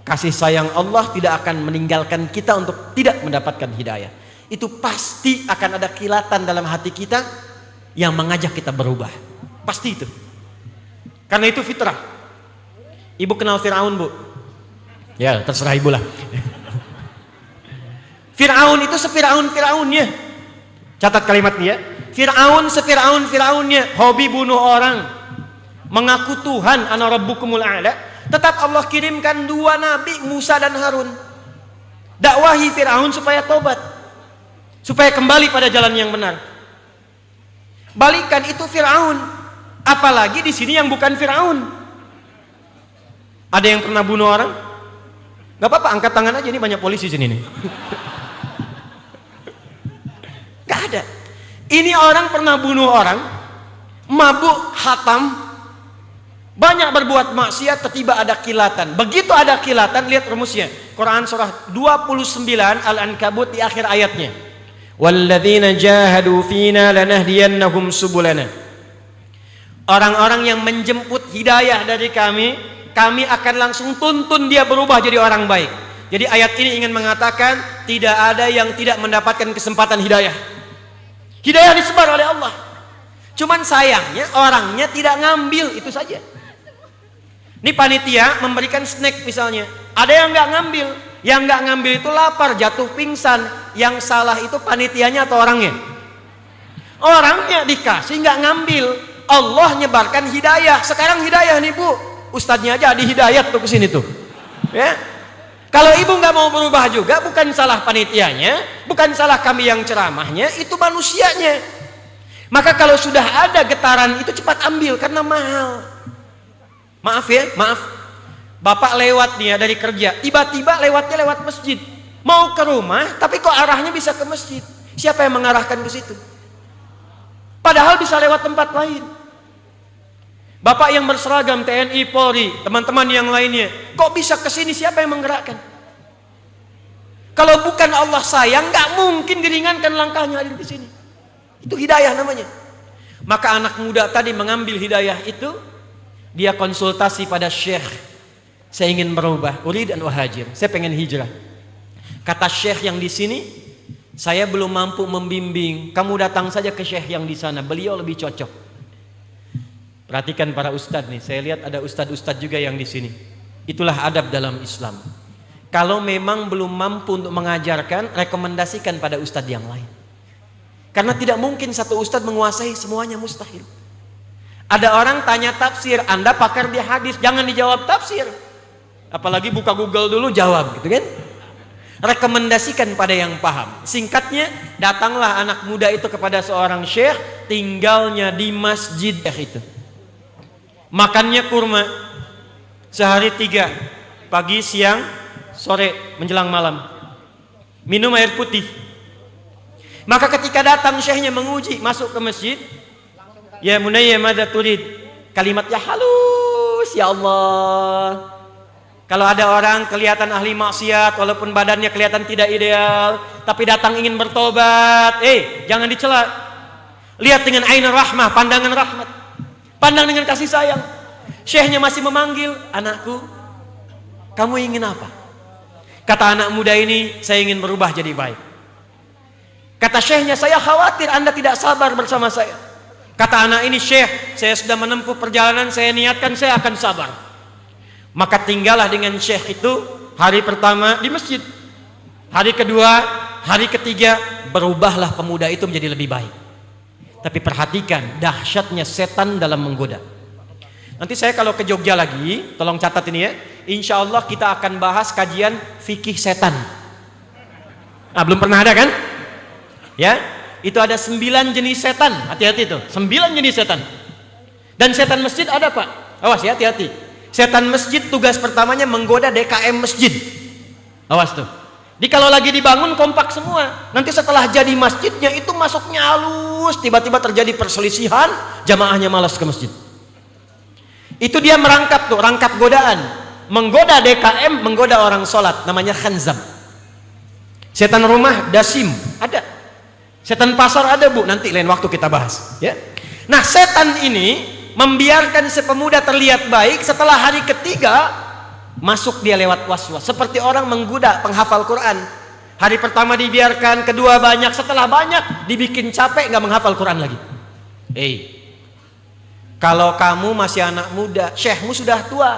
kasih sayang Allah tidak akan meninggalkan kita untuk tidak mendapatkan hidayah. Itu pasti akan ada kilatan dalam hati kita yang mengajak kita berubah. Pasti itu. Karena itu fitrah. Ibu kenal Fir'aun Bu? Ya terserah ibu lah. Fir'aun itu se-Fir'aun-Fir'aunnya. Catat kalimat ini ya. Fir'aun se-Fir'aun-Fir'aunnya. Hobi bunuh orang, mengaku Tuhan, ana rabbukumul a'la. Tetap Allah kirimkan dua nabi, Musa dan Harun. Dakwahi Fir'aun supaya tobat, supaya kembali pada jalan yang benar. Balikan itu Fir'aun. Apalagi di sini yang bukan Fir'aun. Ada yang pernah bunuh orang? Gak apa-apa, angkat tangan aja, ini banyak polisi sini nih. Gak ada. Ini orang pernah bunuh orang, mabuk, hatam, banyak berbuat maksiat, tiba-tiba ada kilatan. Begitu ada kilatan, lihat rumusnya. Quran surah 29 Al-Ankabut di akhir ayatnya. Walladzina jahadu fina lanahdiyannahum subulana. Orang-orang yang menjemput hidayah dari kami akan langsung tuntun dia berubah jadi orang baik. Jadi ayat ini ingin mengatakan tidak ada yang tidak mendapatkan kesempatan hidayah. Hidayah disebar oleh Allah. Cuman sayangnya orangnya tidak ngambil, itu saja. Ini panitia memberikan snack misalnya, ada yang nggak ngambil. Yang nggak ngambil itu lapar, jatuh pingsan. Yang salah itu panitianya atau orangnya? Orangnya dikasih nggak ngambil. Allah nyebarkan hidayah. Sekarang hidayah nih Bu, ustadznya aja di hidayat tuh kesini tuh. Ya, kalau ibu nggak mau berubah juga, bukan salah panitianya, bukan salah kami yang ceramahnya, itu manusianya. Maka kalau sudah ada getaran itu cepat ambil karena mahal. Maaf ya, maaf. Bapak lewat nih ya dari kerja, tiba-tiba lewatnya lewat masjid. Mau ke rumah, tapi kok arahnya bisa ke masjid? Siapa yang mengarahkan ke situ? Padahal bisa lewat tempat lain. Bapak yang berseragam TNI, Polri, teman-teman yang lainnya, kok bisa ke sini? Siapa yang menggerakkan? Kalau bukan Allah sayang, nggak mungkin diringankan langkahnya hadir di sini. Itu hidayah namanya. Maka anak muda tadi mengambil hidayah itu, dia konsultasi pada syekh. Saya ingin berubah, urid dan wahajir. Saya pengen hijrah. Kata syekh yang di sini, saya belum mampu membimbing. Kamu datang saja ke syekh yang di sana, beliau lebih cocok. Perhatikan para ustadz nih, saya lihat ada ustadz-ustadz juga yang di sini. Itulah adab dalam Islam. Kalau memang belum mampu untuk mengajarkan, rekomendasikan pada ustadz yang lain. Karena tidak mungkin satu ustadz menguasai semuanya, mustahil. Ada orang tanya tafsir, Anda pakar di hadis, jangan dijawab tafsir. Apalagi buka Google dulu jawab, gitu kan? Rekomendasikan pada yang paham. Singkatnya, datanglah anak muda itu kepada seorang syekh, tinggalnya di masjid itu. Makannya kurma sehari 3, pagi, siang, sore, menjelang malam. Minum air putih. Maka ketika datang syekhnya menguji, masuk ke masjid, ya munayya madza turid, kalimatnya halus, ya Allah. Kalau ada orang kelihatan ahli maksiat, walaupun badannya kelihatan tidak ideal, tapi datang ingin bertobat, jangan dicela. Lihat dengan ain rahmah, pandangan rahmat. Pandang dengan kasih sayang. Syekhnya masih memanggil, anakku, kamu ingin apa? Kata anak muda ini, saya ingin berubah jadi baik. Kata syekhnya, saya khawatir Anda tidak sabar bersama saya. Kata anak ini, syekh, saya sudah menempuh perjalanan, saya niatkan saya akan sabar. Maka tinggallah dengan syekh itu hari pertama di masjid. Hari kedua, hari ketiga, berubahlah pemuda itu menjadi lebih baik. Tapi perhatikan dahsyatnya setan dalam menggoda. Nanti saya kalau ke Jogja lagi, tolong catat ini ya. Insya Allah kita akan bahas kajian fikih setan. Belum pernah ada kan? Ya, itu ada 9 jenis setan. Hati-hati tuh, 9 jenis setan. Dan setan masjid ada Pak. Awas ya, hati-hati. Setan masjid tugas pertamanya menggoda DKM masjid. Awas tuh. Jadi kalau lagi dibangun kompak semua. Nanti setelah jadi masjidnya itu masuknya halus, tiba-tiba terjadi perselisihan, jamaahnya malas ke masjid. Itu dia merangkap tuh, rangkap godaan. Menggoda DKM, menggoda orang sholat, namanya khanzab. Setan rumah dasim, ada. Setan pasar ada Bu, nanti lain waktu kita bahas. Ya. Nah setan ini membiarkan si pemuda terlihat baik, setelah hari ketiga masuk dia lewat was-was. Seperti orang menggoda penghafal Quran. Hari pertama dibiarkan, kedua banyak, setelah banyak dibikin capek nggak menghafal Quran lagi. Kalau kamu masih anak muda, syekhmu sudah tua.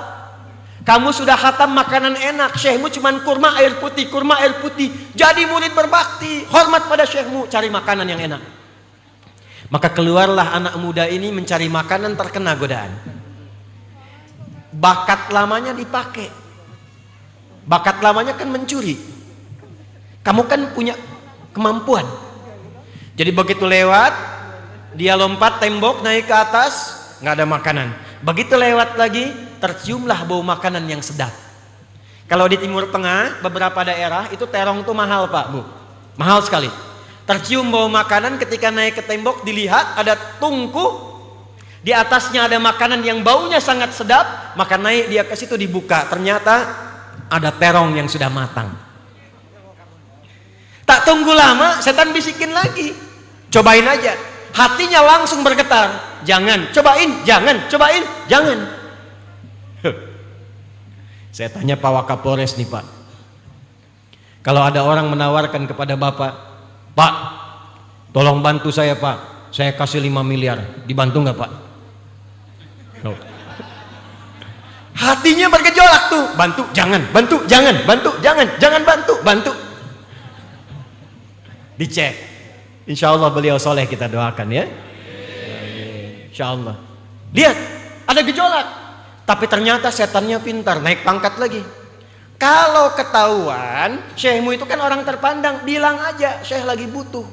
Kamu sudah khatam makanan enak, syekhmu cuman kurma air putih, kurma air putih. Jadi murid berbakti, hormat pada syekhmu, cari makanan yang enak. Maka keluarlah anak muda ini mencari makanan, terkena godaan. Bakat lamanya dipakai. Bakat lamanya kan mencuri. Kamu kan punya kemampuan. Jadi begitu lewat, dia lompat tembok naik ke atas, nggak ada makanan. Begitu lewat lagi, terciumlah bau makanan yang sedap. Kalau di Timur Tengah, beberapa daerah itu terong tuh mahal Pak Bu, mahal sekali. Tercium bau makanan, ketika naik ke tembok dilihat ada tungku, di atasnya ada makanan yang baunya sangat sedap, maka naik dia ke situ dibuka, ternyata ada terong yang sudah matang. Tak tunggu lama, setan bisikin lagi, cobain aja. Hatinya langsung bergetar, jangan, cobain, jangan, cobain, jangan. Saya tanya Pak Wakapolres nih Pak, kalau ada orang menawarkan kepada Bapak, Pak, tolong bantu saya Pak, saya kasih 5 miliar, dibantu nggak Pak? No. Hatinya bergejolak tuh, bantu, jangan, bantu, jangan, bantu, jangan, jangan bantu, bantu. Dicek, insya Allah beliau soleh, kita doakan ya. Insya Allah. Lihat, ada gejolak, tapi ternyata setannya pintar, naik pangkat lagi. Kalau ketahuan, syekhmu itu kan orang terpandang, bilang aja, syekh lagi butuh.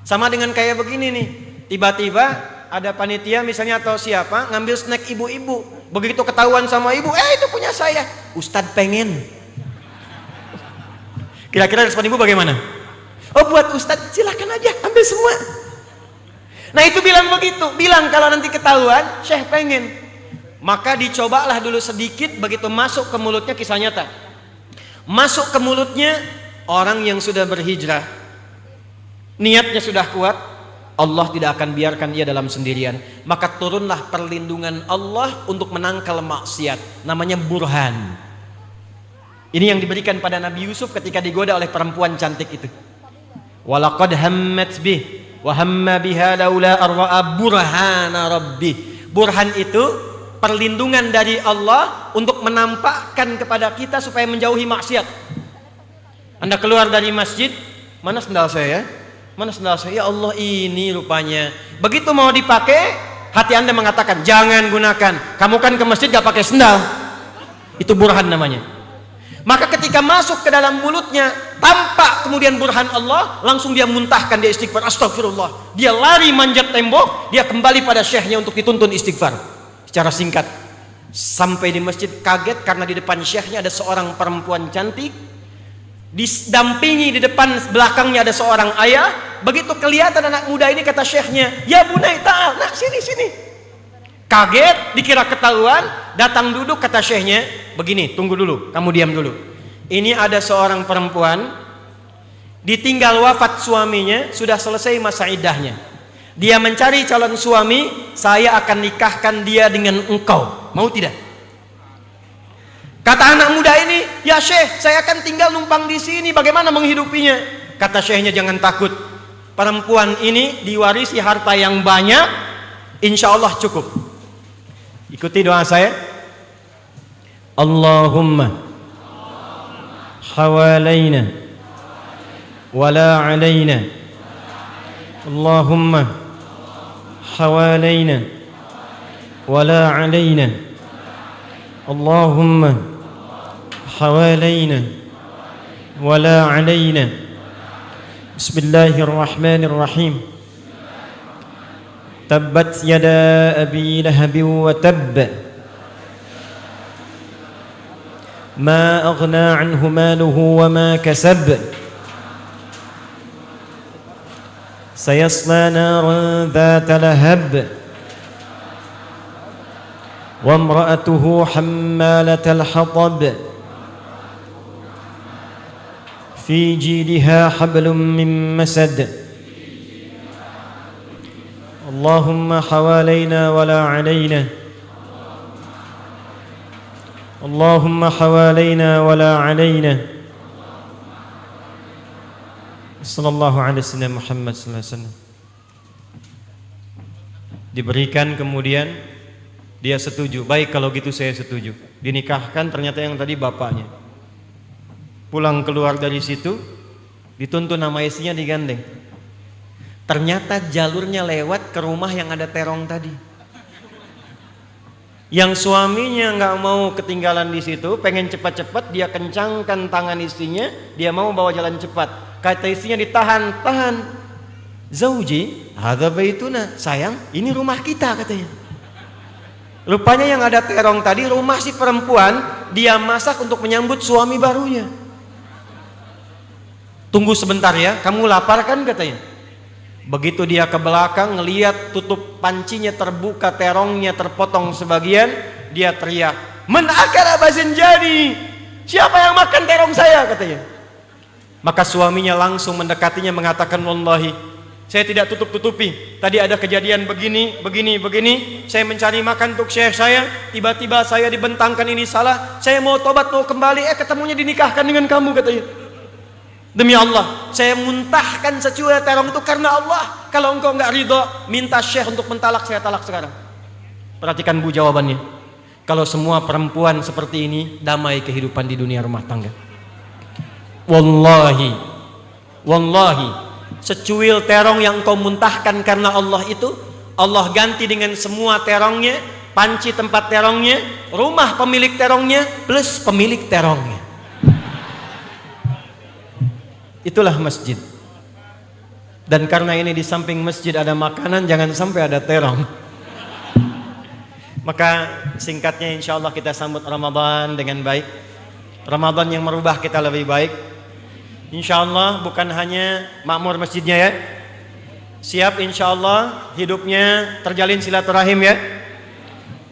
Sama dengan kayak begini nih, tiba-tiba ada panitia misalnya atau siapa ngambil snack ibu-ibu, begitu ketahuan sama ibu, itu punya saya, Ustadz pengen. Kira-kira respon ibu bagaimana? Oh buat Ustadz, silakan aja, ambil semua. Nah itu bilang begitu, bilang kalau nanti ketahuan, syekh pengen. Maka dicobalah dulu sedikit, begitu masuk ke mulutnya, kisah nyata. Masuk ke mulutnya orang yang sudah berhijrah, niatnya sudah kuat, Allah tidak akan biarkan ia dalam sendirian. Maka turunlah perlindungan Allah untuk menangkal maksiat, namanya burhan. Ini yang diberikan pada Nabi Yusuf ketika digoda oleh perempuan cantik itu. Walaqad hammat bih wa hamma biha laula arwa'a burhana rabbih. Burhan itu perlindungan dari Allah untuk menampakkan kepada kita supaya menjauhi maksiat. Anda keluar dari masjid, mana sendal saya? Mana sendal saya? Ya Allah, ini rupanya. Begitu mau dipakai, hati Anda mengatakan jangan gunakan. Kamu kan ke masjid gak pakai sendal. Itu burhan namanya. Maka ketika masuk ke dalam mulutnya, tampak kemudian burhan Allah, langsung dia muntahkan, dia istighfar, astagfirullah. Dia lari manjat tembok, dia kembali pada syekhnya untuk dituntun istighfar. Secara singkat, sampai di masjid kaget karena di depan syekhnya ada seorang perempuan cantik, didampingi di depan belakangnya ada seorang ayah. Begitu kelihatan anak muda ini, kata syekhnya, ya bunai ta'al, nak sini sini. Kaget, dikira ketahuan, datang duduk, kata syekhnya, begini, tunggu dulu, kamu diam dulu. Ini ada seorang perempuan, ditinggal wafat suaminya, sudah selesai masa iddahnya. Dia mencari calon suami, saya akan nikahkan dia dengan engkau, mau tidak? Kata anak muda ini, ya syekh, saya akan tinggal numpang di sini, bagaimana menghidupinya? Kata syekhnya, jangan takut, perempuan ini diwarisi harta yang banyak, insya Allah cukup. Ikuti doa saya. Allahumma hawalaina wala alaina. Allahumma hawalaina wala alaina. Allahumma hawalaina wala alaina. Bismillahirrahmanirrahim. Tabbat yada abi lahabin wa tabb. Ma aghna anhu maluhu wa ma kasab. Sayasla naran dhata lahab. Wa imra'atuhu hammalatal hatab. Fi jidha hablum min masad. Allahumma hawalaina wa la alaina. Allahumma hawalaina wa la alaina. Sallallahu alaihi wasallam Muhammad sallallahu alaihi wasallam. Diberikan kemudian dia setuju. Baik kalau gitu saya setuju. Dinikahkan ternyata yang tadi bapaknya. Pulang keluar dari situ dituntun nama istrinya digandeng. Ternyata jalurnya lewat ke rumah yang ada terong tadi. Yang suaminya nggak mau ketinggalan di situ, pengen cepat-cepat, dia kencangkan tangan istrinya, dia mau bawa jalan cepat. Kata istrinya ditahan, tahan. Zauji, hadza baituna, sayang, ini rumah kita katanya. Rupanya yang ada terong tadi rumah si perempuan, dia masak untuk menyambut suami barunya. Tunggu sebentar ya, kamu lapar kan katanya. Begitu dia ke belakang ngelihat tutup pancinya terbuka, terongnya terpotong sebagian, dia teriak, "Man akala bazinjani?" Siapa yang makan terong saya katanya. Maka suaminya langsung mendekatinya mengatakan, "Wallahi, saya tidak tutup-tutupi. Tadi ada kejadian begini, begini. Saya mencari makan untuk syekh saya, tiba-tiba saya dibentangkan ini salah. Saya mau tobat, mau kembali, ketemunya dinikahkan dengan kamu," katanya. Demi Allah, saya muntahkan secuil terong itu karena Allah. Kalau engkau enggak ridho, minta syekh untuk mentalak, saya talak sekarang. Perhatikan Bu jawabannya. Kalau semua perempuan seperti ini, damai kehidupan di dunia rumah tangga. Wallahi, secuil terong yang engkau muntahkan karena Allah itu, Allah ganti dengan semua terongnya, panci tempat terongnya, rumah pemilik terongnya, plus pemilik terongnya. Itulah masjid. Dan karena ini di samping masjid ada makanan, jangan sampai ada terong. Maka singkatnya insya Allah kita sambut Ramadan dengan baik. Ramadan yang merubah kita lebih baik. Insya Allah bukan hanya makmur masjidnya ya. Siap insya Allah hidupnya terjalin silaturahim ya.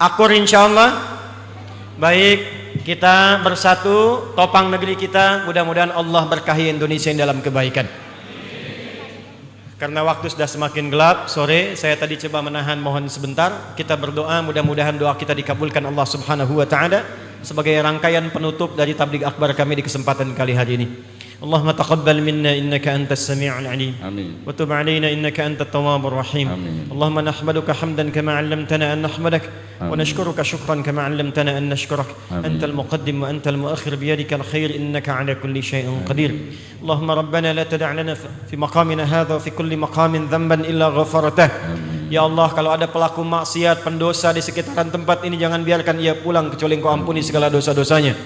Akur insya Allah. Baik. Kita bersatu, topang negeri kita, mudah-mudahan Allah berkahi Indonesia yang dalam kebaikan. Karena waktu sudah semakin gelap, sore saya tadi coba menahan, mohon sebentar. Kita berdoa, mudah-mudahan doa kita dikabulkan Allah Subhanahu wa taala sebagai rangkaian penutup dari tabligh akbar kami di kesempatan kali hari ini. Allahumma taqabbal minna innaka antas sami'ul alim. Amin. Wa tub 'alaina innaka antat tawwabur rahim. Amin. Allahumma nahmaduka hamdan kama 'allamtana an nahmadak wa nashkuruka shukran kama 'allamtana an nashkurak. Antal muqaddim wa antal muakhir bi yadikal khair innaka 'ala kulli shay'in qadir. Allahumma rabbana la tada' lana fi maqamina hadha wa fi kulli maqamin dhanban illa ghafartah. Ya Allah, kalau ada pelaku maksiat, pendosa di sekitaran tempat ini, jangan biarkan ia pulang kecuali Engkau ampuni segala dosa-dosanya.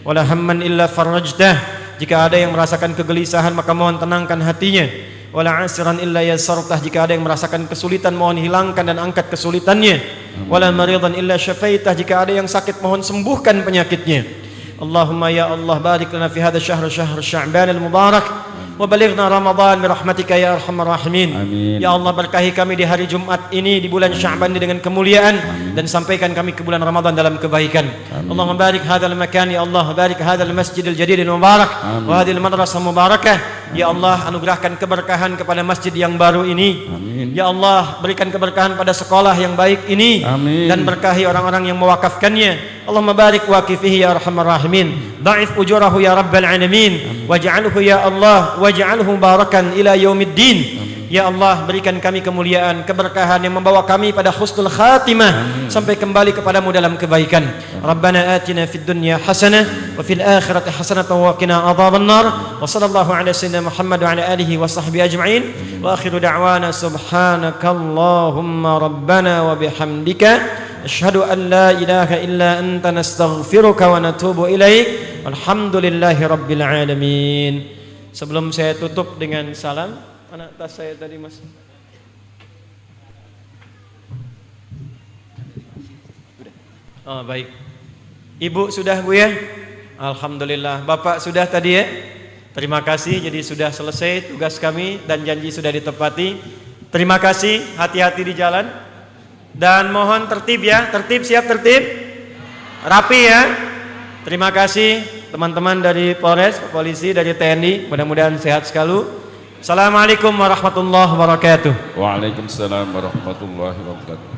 Wala hamman illa farajtah. Jika ada yang merasakan kegelisahan, maka mohon tenangkan hatinya. Wala asiran illa yassartah. Jika ada yang merasakan kesulitan, mohon hilangkan dan angkat kesulitannya. Wala maridan illa syafaitah. Jika ada yang sakit, mohon sembuhkan penyakitnya. Allahumma ya Allah, barik lana fi hadha syahr Sya'ban al-mubarak. Wa balighna Ramadan bi rahmatika ya arhamar rahimin. Amin. Ya Allah, berkahi kami di hari Jumat ini, di bulan Sya'ban ini dengan kemuliaan. Amin. Dan sampaikan kami ke bulan Ramadan dalam kebaikan. Amin. Allahumma barik hadzal makan ya Allah, barik hadzal masjidil jadid mubarak wa hadhil madrasah mubarakah. Ya Allah, anugerahkan keberkahan kepada masjid yang baru ini. Amin. Ya Allah, berikan keberkahan pada sekolah yang baik ini. Amin. Dan berkahi orang-orang yang mewakafkannya. Allahumma barik waqifihi ya arhamar rahimin. Da'if ujurahu ya rabbal alamin. Waj'alhu ya Allah, waj'alhu barakan ila yaumiddin. Ya Allah, berikan kami kemuliaan, keberkahan yang membawa kami pada husnul khatimah. Sampai kembali kepadamu dalam kebaikan. Rabbana atina fid dunya hasanah wa fil akhirati hasanah wa qina adzabannar. Wa sallallahu ala sayyidina Muhammad wa ala alihi wa sahbihi ajma'in. Wa akhiru da'wana subhanakallahumma rabbana wa bihamdika asyhadu an la ilaha illa anta nastaghfiruka wa natubu ilaik. Walhamdulillahi rabbil alamin. Sebelum saya tutup dengan salam, mana tas saya tadi Mas? Oh baik. Ibu sudah Bu ya? Alhamdulillah. Bapak sudah tadi ya? Terima kasih, jadi sudah selesai tugas kami dan janji sudah ditepati. Terima kasih, hati-hati di jalan. Dan mohon tertib ya, tertib, siap tertib? Rapi ya. Terima kasih teman-teman dari Polres, polisi, dari TNI, mudah-mudahan sehat selalu. Assalamualaikum warahmatullahi wabarakatuh. Waalaikumsalam warahmatullahi wabarakatuh.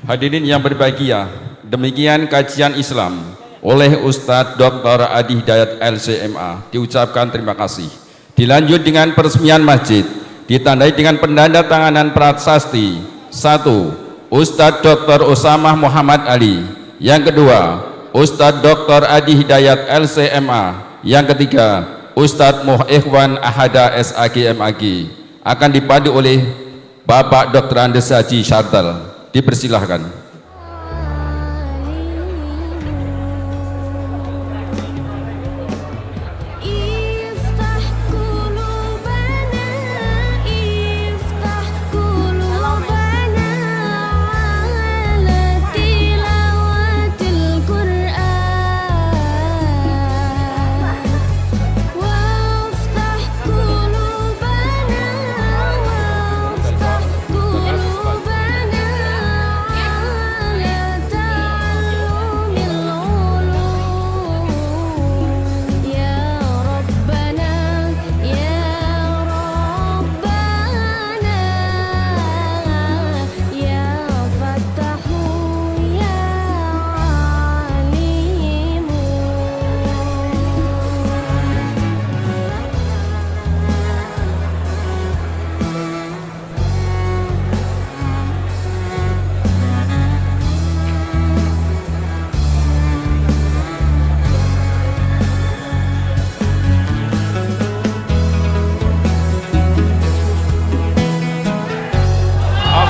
Hadirin yang berbahagia, demikian kajian Islam oleh Ustadz Dr. Adi Hidayat LCMA. Diucapkan terima kasih. Dilanjut dengan peresmian masjid, ditandai dengan penandatanganan prasasti. 1. Ustadz Dr. Usamah Muhammad Ali. Yang kedua, Ustadz Dr. Adi Hidayat LCMA. Yang ketiga, Ustadz Ikhwan Ahada SAGMAG. Akan dipadu oleh Bapak Dr. Andes Haji Syartal. Dipersilahkan.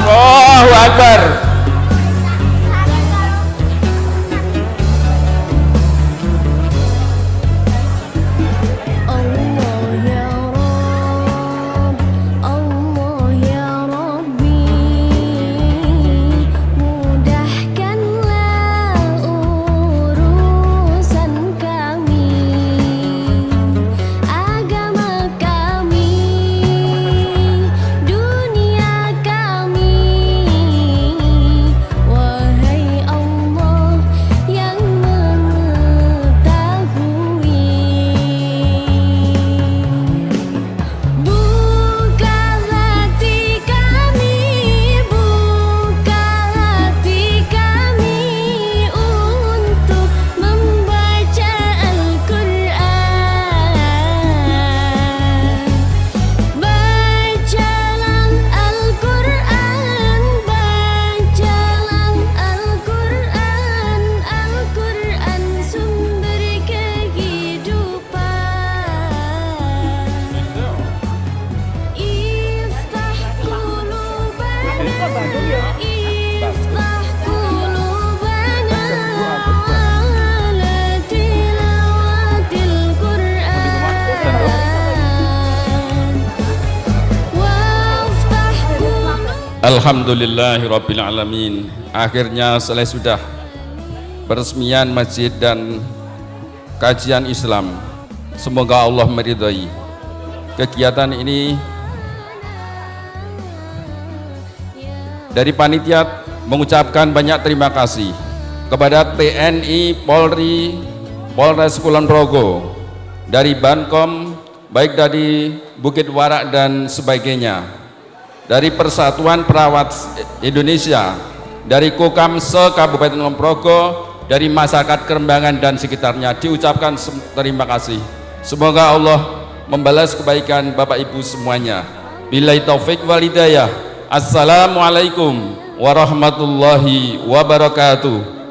Allahu Akbar. Alhamdulillahirabbil alamin. Akhirnya selesai sudah peresmian masjid dan kajian Islam. Semoga Allah meridhai kegiatan ini. Dari panitia mengucapkan banyak terima kasih kepada TNI, Polri, Polres Kulon Progo, dari Bankom, baik dari Bukit Warak dan sebagainya, dari Persatuan Perawat Indonesia, dari Kokamse Kabupaten Kulon Progo, dari masyarakat Kerembangan dan sekitarnya. Diucapkan terima kasih. Semoga Allah membalas kebaikan Bapak Ibu semuanya. Billahi taufik wal hidayah. Assalamualaikum warahmatullahi wabarakatuh.